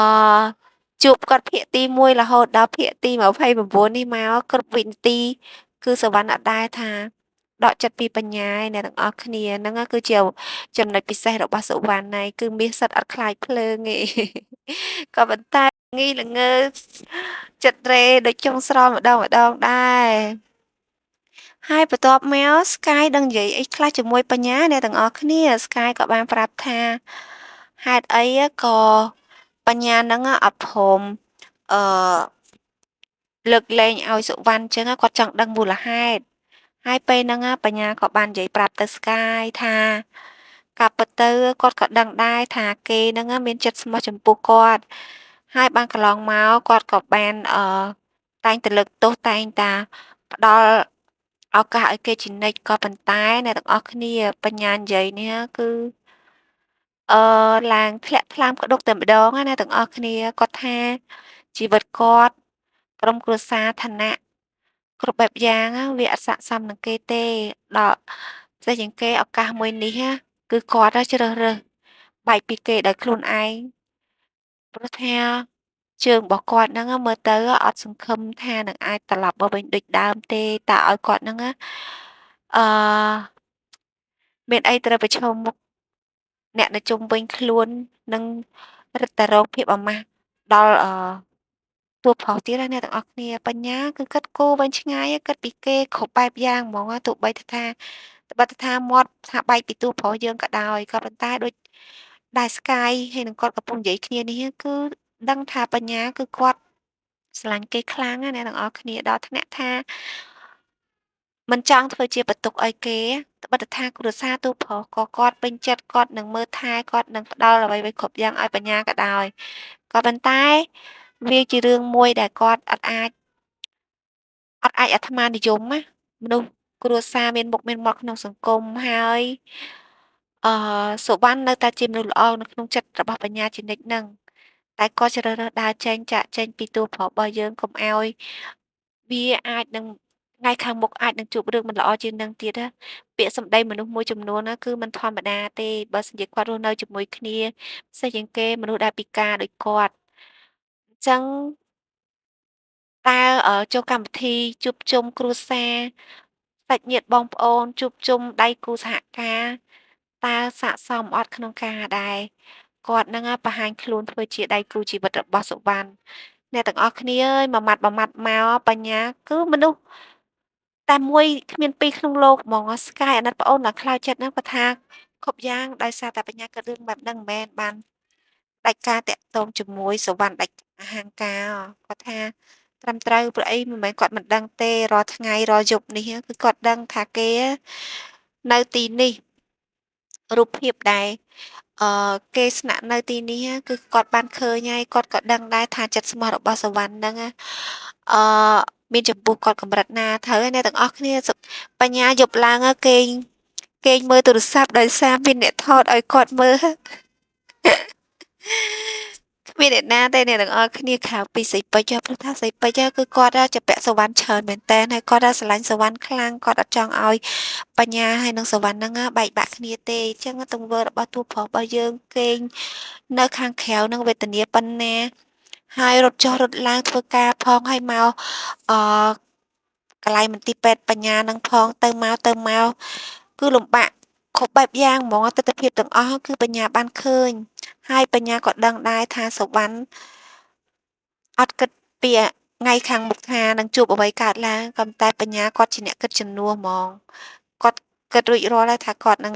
ជួបគាត់ភាគទី1រហូតដល់ភាគទី29នេះមកគ្រប់វិនាទីគឺសុវណ្ណអត់ដែលថាដកចិត្តពីបញ្ញាឯអ្នកទាំងអស់គ្នាហ្នឹងគឺជាចំណុចពិសេសរបស់សុវណ្ណហើយគឺមាសសិតអត់ខ្លាចភ្លើងទេក៏ប៉ុន្តែល្ងើចិត្តរេដូចចុងស្រល់ម្ដងដែរហើយបន្ទាប់មក Sky ដឹងនិយាយអីខ្លះជាមួយបញ្ញាអ្នកទាំងអស់គ្នា Sky ក៏បានប្រាប់ថាហេតុអីក៏បញ្ញាហ្នឹងអត់ព្រមអឺ លើកលែងឲ្យសុវណ្ណអញ្ចឹងគាត់ចង់ដឹងមូលហេតុហើយពេលហ្នឹងបញ្ញាក៏បាននិយាយប្រាប់ទៅស្កាយថាការពិតទៅគាត់ក៏ដឹងដែរថាគេហ្នឹងមានចិត្តស្មោះចំពោះគាត់ហើយបានកន្លងមកគាត់ក៏បានតែងតែលើកទោសតែងតាផ្ដល់ឱកាសឲ្យគេជានិច្ចក៏ប៉ុន្តែអ្នកទាំងអស់គ្នាបញ្ញានិយាយនេះគឺអឺឡើងធ្លាក់ថ្លើមក្តុកតែម្ដងណាអ្នកទាំងអស់គ្នាគាត់ថាជីវិតគាត់ក្រុមគ្រួសារឋានៈគ្រប់បែបយ៉ាងវាអត់ស័ក្តិសមនឹងគេទេដល់ផ្សេងជាងគេឱកាសមួយនេះគឺគាត់ជ្រើសរើសបែកពីគេដោយខ្លួនឯងព្រោះថាជើងរបស់គាត់ហ្នឹងមើលទៅអត់សង្ឃឹមថានឹងអាចត្រឡប់មកវិញដូចដើមទេតើឲ្យគាត់ហ្នឹងអឺមានអីត្រូវប្រឈមមុខអ្នកនៅជុំវិញខ្លួននិងរឹតតែរងភាពអាម៉ាស់ដល់តួប្រុសទៀតណាអ្នកទាំងអស់គ្នាបញ្ញាគឺគិតគូរវែងឆ្ងាយគិតពីគេគ្រប់បែបយ៉ាងហ្មងទោះបីថាត្បិតថាមាត់ថាបែកពីតួប្រុសយើងក៏ដោយក៏ប៉ុន្តែដូចដែលស្កាយហើយនឹងគាត់កំពុងនិយាយគ្នានេះគឺដឹងថាបញ្ញាគឺគាត់ស្រឡាញ់គេខ្លាំងណាអ្នកទាំងអស់គ្នាដល់ថ្នាក់ថាមិនចង់ធ្វើជាបន្ទុកឲ្យគេត្បិតថាគ្រួសារតួប្រុសក៏គាត់ពេញចិត្តគាត់នឹងមើលថែគាត់នឹងផ្ដល់អ្វីៗគ្រប់យ៉ាងឲ្យបញ្ញាក៏ដោយក៏ប៉ុន្តែវាជារឿងមួយដែលគាត់អត់អាចអាត្មានិយមណាមនុស្សគ្រួសារមានមុខមានមាត់ក្នុងសង្គមហើយអឺសុវណ្ណនៅតែជាមនុស្សល្អនៅក្នុងចិត្តរបស់បញ្ញាជានិច្ចហ្នឹងតែគាត់ជ្រើសរើសដើរចេញចាកចេញពីតួប្រុសរបស់យើងកុំឲ្យវាអាចនឹងថ្ងៃខាងមុខអាចនឹងជួបរឿងមិនល្អជាងនឹងទៀតណាពាក្យសម្ដីមនុស្សមួយចំនួនណាគឺមិនធម្មតាទេបើសិនជាគាត់រស់នៅជាមួយគ្នាផ្សេងជាងគេមនុស្សដែលពិការដូចគាត់អញ្ចឹងតើចូលកម្មវិធីជួបជុំគ្រួសារសាច់ញាតិបងប្អូនជួបជុំដៃគូសហការតើស័ក្តិសមអត់ក្នុងការដែលគាត់នឹងបង្ហាញខ្លួនធ្វើជាដៃគូជីវិតរបស់សុវណ្ណអ្នកទាំងអស់គ្នាអើយមួយម៉ាត់មកបញ្ញាគឺមនុស្សតែមួយគ្មានពីរក្នុងលោកហ្មងស្កាយអាណិតប្អូនដល់ខ្លោចចិត្តហ្នឹងគាត់ថាគ្រប់យ៉ាងដោយសារតែបញ្ញាគិតរឿងបែបហ្នឹងមិនមែនបានដាច់ការតាក់ទងជាមួយសុវណ្ណដាច់អហង្ការគាត់ថាត្រឹមត្រូវព្រោះអីមិនមែនគាត់មិនដឹងទេរាល់ថ្ងៃរាល់យប់នេះគឺគាត់ដឹងថាគេនៅទីនេះរូបភាពដែលគេស្នាក់នៅទីនេះគឺគាត់បានឃើញហើយគាត់ក៏ដឹងដែរថាចិត្តស្មោះរបស់សុវណ្ណហ្នឹងអឺមានចំពោះគាត់កម្រិតណាត្រូវហើយអ្នកទាំងអស់គ្នាបញ្ញាយប់ឡើងគេងមើលទូរស័ព្ទដោយសារមានអ្នកថតឲ្យគាត់មើលគ្មានអ្នកណាទេអ្នកទាំងអស់គ្នាក្រៅពីសីពេជ្រព្រោះថាសីពេជ្រគឺគាត់ជាពាក់សុវណ្ណច្រើនមែនតើហើយគាត់ស្រឡាញ់សុវណ្ណខ្លាំងគាត់អត់ចង់ឲ្យបញ្ញាហើយនិងសុវណ្ណហ្នឹងបែកបាក់គ្នាទេអញ្ចឹងទង្វើរបស់តួប្រុសរបស់យើងគេងនៅខាងក្រៅនឹងវេទនាប៉ុណ្ណាហើយរត់ចុះរត់ឡើងធ្វើការផងហើយមកអឺកន្លែងមន្ទីរពេទ្យបញ្ញានឹងផងទៅមកគឺលំបាកគ្រប់បែបយ៉ាងហ្មងទិដ្ឋភាពទាំងអស់គឺបញ្ញាបានឃើញហើយបញ្ញាក៏ដឹងដែរថាសុវណ្ណអត់គិតពីថ្ងៃខាងមុខថានឹងជួបអ្វីកើតឡើងក៏ប៉ុន្តែបញ្ញាគាត់ជាអ្នកគិតជំនួសហ្មងគាត់គិតរួចរាល់ហើយថាគាត់នឹង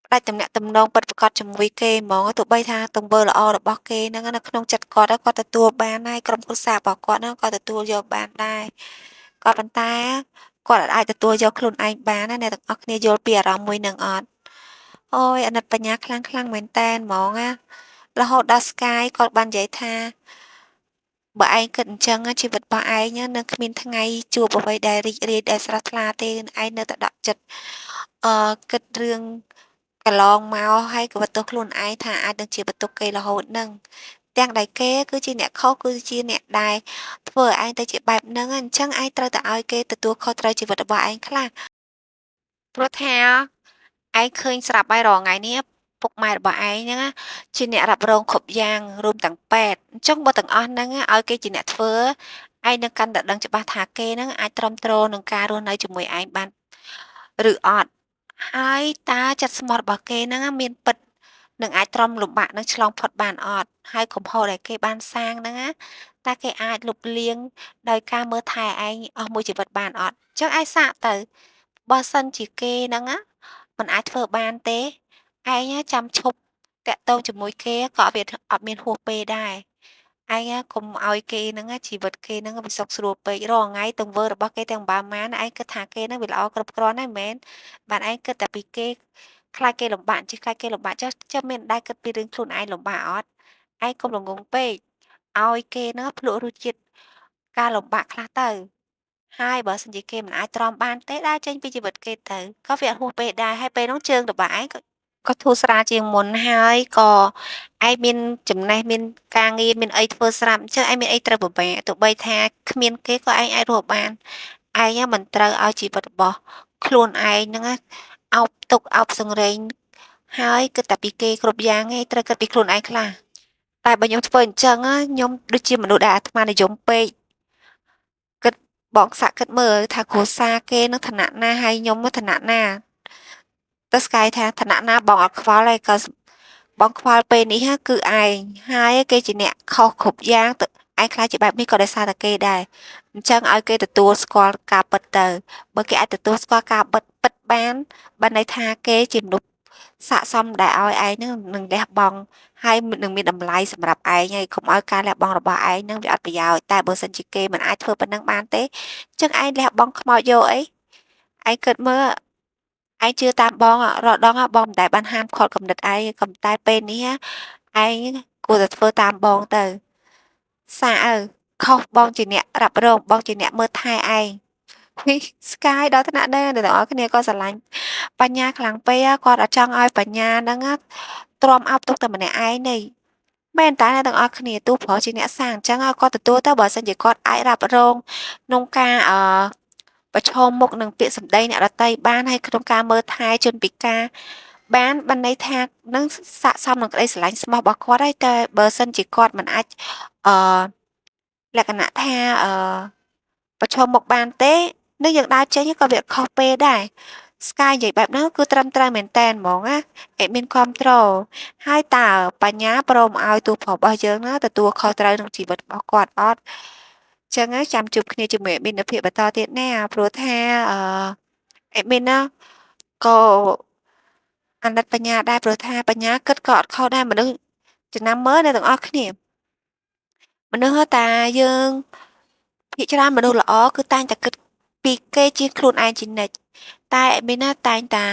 ផ្ដាច់ទំនាក់ទំនងពិតប្រាកដជាមួយគេហ្មងទោះបីថាទង្វើល្អរបស់គេហ្នឹងនៅក្នុងចិត្តគាត់គាត់ទទួលបានហើយក្រុមគ្រួសាររបស់គាត់ហ្នឹងក៏ទទួលយកបានដែរក៏ប៉ុន្តែគាត់អាចទទួលយកខ្លួនឯងបានណាអ្នកទាំងអស់គ្នាយល់ពីអារម្មណ៍មួយហ្នឹងអត់អូយអាណិតបញ្ញាខ្លាំងមែនតែនហ្មងណារហូតដល់ស្កាយគាត់បាននិយាយថាបើឯងគិតអញ្ចឹងជីវិតរបស់ឯងនឹងគ្មានថ្ងៃជួបអ្វីដែលរីករាយដែលស្រស់ថ្លាទេឯងនៅតែដក់ចិត្តគិតរឿងកន្លងមកហើយក៏បន្ទោសខ្លួនឯងថាអាចនឹងជាបន្ទុកគេរហូតហ្នឹងទាំងដែលគេគឺជាអ្នកខុសគឺជាអ្នកដែលធ្វើឲ្យឯងទៅជាបែបហ្នឹងអញ្ចឹងឯងត្រូវតែឲ្យគេទទួលខុសត្រូវជីវិតរបស់ឯងខ្លះព្រោះថាឯងឃើញស្រាប់ហើយរាល់ថ្ងៃនេះពុកម៉ែរបស់ឯងហ្នឹងជាអ្នករ៉ាប់រងគ្រប់យ៉ាងរួមទាំងពេទ្យអញ្ចឹងបើទាំងអស់ហ្នឹងឲ្យគេជាអ្នកធ្វើឯងនឹងកាន់តែដឹងច្បាស់ថាគេហ្នឹងអាចទ្រាំទ្រនឹងការរស់នៅជាមួយឯងបានឬអត់ហើយតើចិត្តស្មោះរបស់គេហ្នឹងមានពិតនឹងអាចទ្រាំលំបាកនឹងឆ្លងផុតបានអត់ហើយកំហុសដែលគេបានសាងហ្នឹងតើគេអាចលុបលាងដោយការមើលថែឯងអស់មួយជីវិតបានអត់អញ្ចឹងឯងសាកទៅបើសិនជាគេហ្នឹងមិនអាចធ្វើបានទេឯងចាំឈប់តាក់ទងជាមួយគេក៏អត់មានហួសពេលដែរ ឯងកុំឲ្យគេហ្នឹងជីវិតគេហ្នឹងវាសុខស្រួលពេករហថ្ងៃទង្វើរបស់គេទាំងប៉ុន្មានឯងគិតថាគេហ្នឹងវាល្អគ្រប់គ្រាន់ហើយមែនបានឯងគិតតែពីគេខ្លាចគេលំបាកចេះខ្លាចគេលំបាកចុះមានដែរគិតពីរឿងខ្លួនឯងលំបាកអត់ឯងកុំល្ងងពេកឲ្យគេហ្នឹងភ្លក់រសជាតិការលំបាកខ្លះទៅហើយបើសិនជាគេមិនអាចទ្រាំបានទេដើរចេញពីជីវិតគេទៅក៏វាអត់ហួសពេលដែរហើយពេលហ្នឹងជើងរបស់ឯងក៏ធូរស្រាលជាងមុនហើយក៏ឯងមានចំណេះមានការងារមានអីធ្វើស្រាប់អញ្ចឹងឯងមានអីត្រូវពិបាកទោះបីថាគ្មានគេក៏ឯងអាចរស់បានឯងមិនត្រូវឲ្យជីវិតរបស់ខ្លួនឯងហ្នឹងអោបទុកអោបសង្រេងហើយគិតតែពីគេគ្រប់យ៉ាងឯងត្រូវគិតពីខ្លួនឯងខ្លះតែបើខ្ញុំធ្វើអញ្ចឹងខ្ញុំដូចជាមនុស្សដែលអាត្មានិយមពេកគិតបងសាក់គិតមើលថាគ្រួសារគេនឹងឋានៈណាហើយខ្ញុំឋានៈណាទៅស្គាយថាឋានៈណាបងអត់ខ្វល់ហើយក៏បងខ្វល់ពេលនេះគឺឯងហើយគេជាអ្នកខុសគ្រប់យ៉ាងទៅឯងខ្លាចជាបែបនេះក៏ដោយសារតែគេដែរអញ្ចឹងឲ្យគេទទួលស្គាល់ការពិតទៅបើគេអាចទទួលស្គាល់ការពិតបានបានន័យថាគេជាមនុស្សស័ក្តិសមដែលឲ្យឯងនឹងលះបង់ហើយនឹងមានតម្លៃសម្រាប់ឯងហើយកុំឲ្យការលះបង់របស់ឯងនឹងវាអត់ប្រយោជន៍តែបើសិនជាគេមិនអាចធ្វើប៉ុណ្ណឹងបានទេអញ្ចឹងឯងលះបង់ខ្មោចយកអីឯងគិតមើលឯងជឿតាមបងរាល់ដងបងមិនដែលបានហាមឃាត់គំនិតឯងក៏ប៉ុន្តែពេលនេះឯងគួរតែធ្វើតាមបងទៅសាអើខុសបងជាអ្នករ៉ាប់រងបងជាអ្នកមើលថែឯងនេះស្កាយដល់ថ្នាក់ដែលអ្នកទាំងអស់គ្នាក៏ស្រឡាញ់បញ្ញាខ្លាំងពេកគាត់អត់ចង់ឲ្យបញ្ញាហ្នឹងទ្រាំអោបទុកតែម្នាក់ឯងនេះមែនតើអ្នកទាំងអស់គ្នាទោះប្រុសជាអ្នកសាងអញ្ចឹងគាត់ទទួលទៅបើសិនជាគាត់អាចរ៉ាប់រងក្នុងការប្រឈមមុខនឹងពាក្យសម្ដីអ្នកដទៃបានហើយក្នុងការមើលថែជនពិការបានន័យថានឹងស័ក្តិសមនឹងក្តីស្រឡាញ់ស្មោះរបស់គាត់ហើយតែបើសិនជាគាត់មិនអាចអឺលក្ខណៈថាប្រឈមមុខបានទេនឹងយើងដើរចេញក៏វាខុសពេលដែរស្កាយនិយាយបែបហ្នឹងគឺត្រឹមត្រូវមែនតែនហ្មងណាអេមានគ្រប់ត្រូលហើយតើបញ្ញាព្រមឲ្យទូប្រុសរបស់យើងណាទទួលខុសត្រូវនឹងជីវិតរបស់គាត់អត់ចឹងហើយចាំជួបគ្នាជាមួយមានភាពបន្តទៀតណាព្រោះថាអេមានណាក៏អាណិតបញ្ញាដែរព្រោះថាបញ្ញាគិតក៏អត់ខុសដែរមនុស្សចំណាំមើលអ្នកទាំងអស់គ្នាមនុស្សតាយើងភាគច្រើនមនុស្សល្អគឺតែងតែគិតពីគេជាងខ្លួនឯងជានិច្ចតែមានណាតែងតា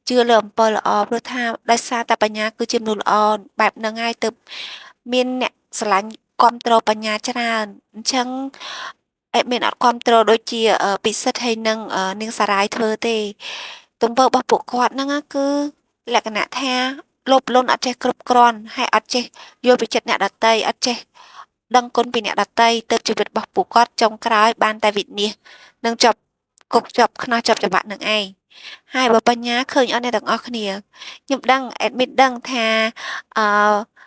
ជឿលើអំពើល្អព្រោះថាដោយសារតែបញ្ញាគឺជាមនុស្សល្អបែបហ្នឹងហើយទើបមានអ្នកស្រឡាញ់គ្រប់គ្រងបញ្ញាច្រើនអញ្ចឹងមានអត់គ្រប់គ្រងដូចជាពិសិដ្ឋហើយនឹងនាងសារាយធ្វើទេទង្វើរបស់ពួកគាត់ហ្នឹងគឺលក្ខណៈថាលោភលន់អត់ចេះគ្រប់គ្រាន់ហើយអត់ចេះយល់ពីចិត្តអ្នកដទៃអត់ចេះដឹងគុណពីអ្នកដទៃទើបជីវិតរបស់ពួកគាត់ចុងក្រោយបានតែវិនាសនឹងជាប់គុកជាប់ខ្នោះជាប់ច្បាប់នឹងឯងហើយបើបញ្ញាឃើញអត់អ្នកទាំងអស់គ្នាខ្ញុំដឹងអេដមីនដឹងថាអឺ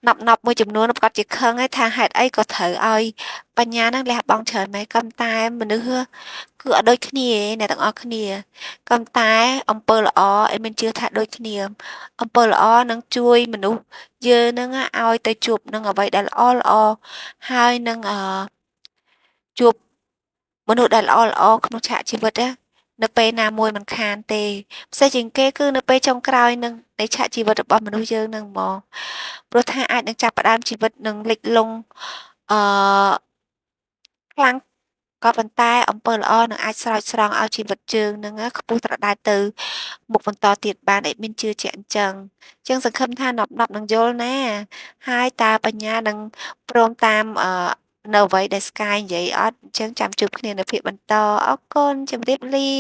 ណាប់មួយចំនួនគាត់ជាខឹងហើយថាហេតុអីក៏ត្រូវឲ្យបញ្ញានឹងលះបង់ច្រើនម៉េចក៏តែមនុស្សគឺអត់ដូចគ្នាឯងអ្នកទាំងអស់គ្នាក៏តែអំពើល្អអេដមីនជឿថាដូចគ្នាអំពើល្អនឹងជួយមនុស្សយើងនឹងឲ្យទៅជួបនឹងអ្វីដែលល្អល្អហើយនឹងជួបមនុស្សដែលល្អល្អក្នុងឆាកជីវិតនៅពេលណាមួយមិនខានទេផ្សេងជាងគេគឺនៅពេលចុងក្រោយនឹងនៃឆាកជីវិតរបស់មនុស្សយើងនឹងហ្មងព្រោះថាអាចនឹងចាប់ផ្ដើមជីវិតនឹងលិចលង់អឺខ្លាំងក៏ប៉ុន្តែអំពើល្អនឹងអាចស្រោចស្រង់ឲ្យជីវិតយើងនឹងខ្ពស់ត្រដែតទៅមុខបន្តទៀតបានឯមានជឿជាក់អញ្ចឹងចឹងសង្ឃឹមថា10នឹងយល់ណាហើយតើបញ្ញានឹងព្រមតាមនៅអ្វីដែលស្កាយនិយាយអត់អញ្ចឹងចាំជួបគ្នានៅភាគបន្តអរគុណជម្រាបលា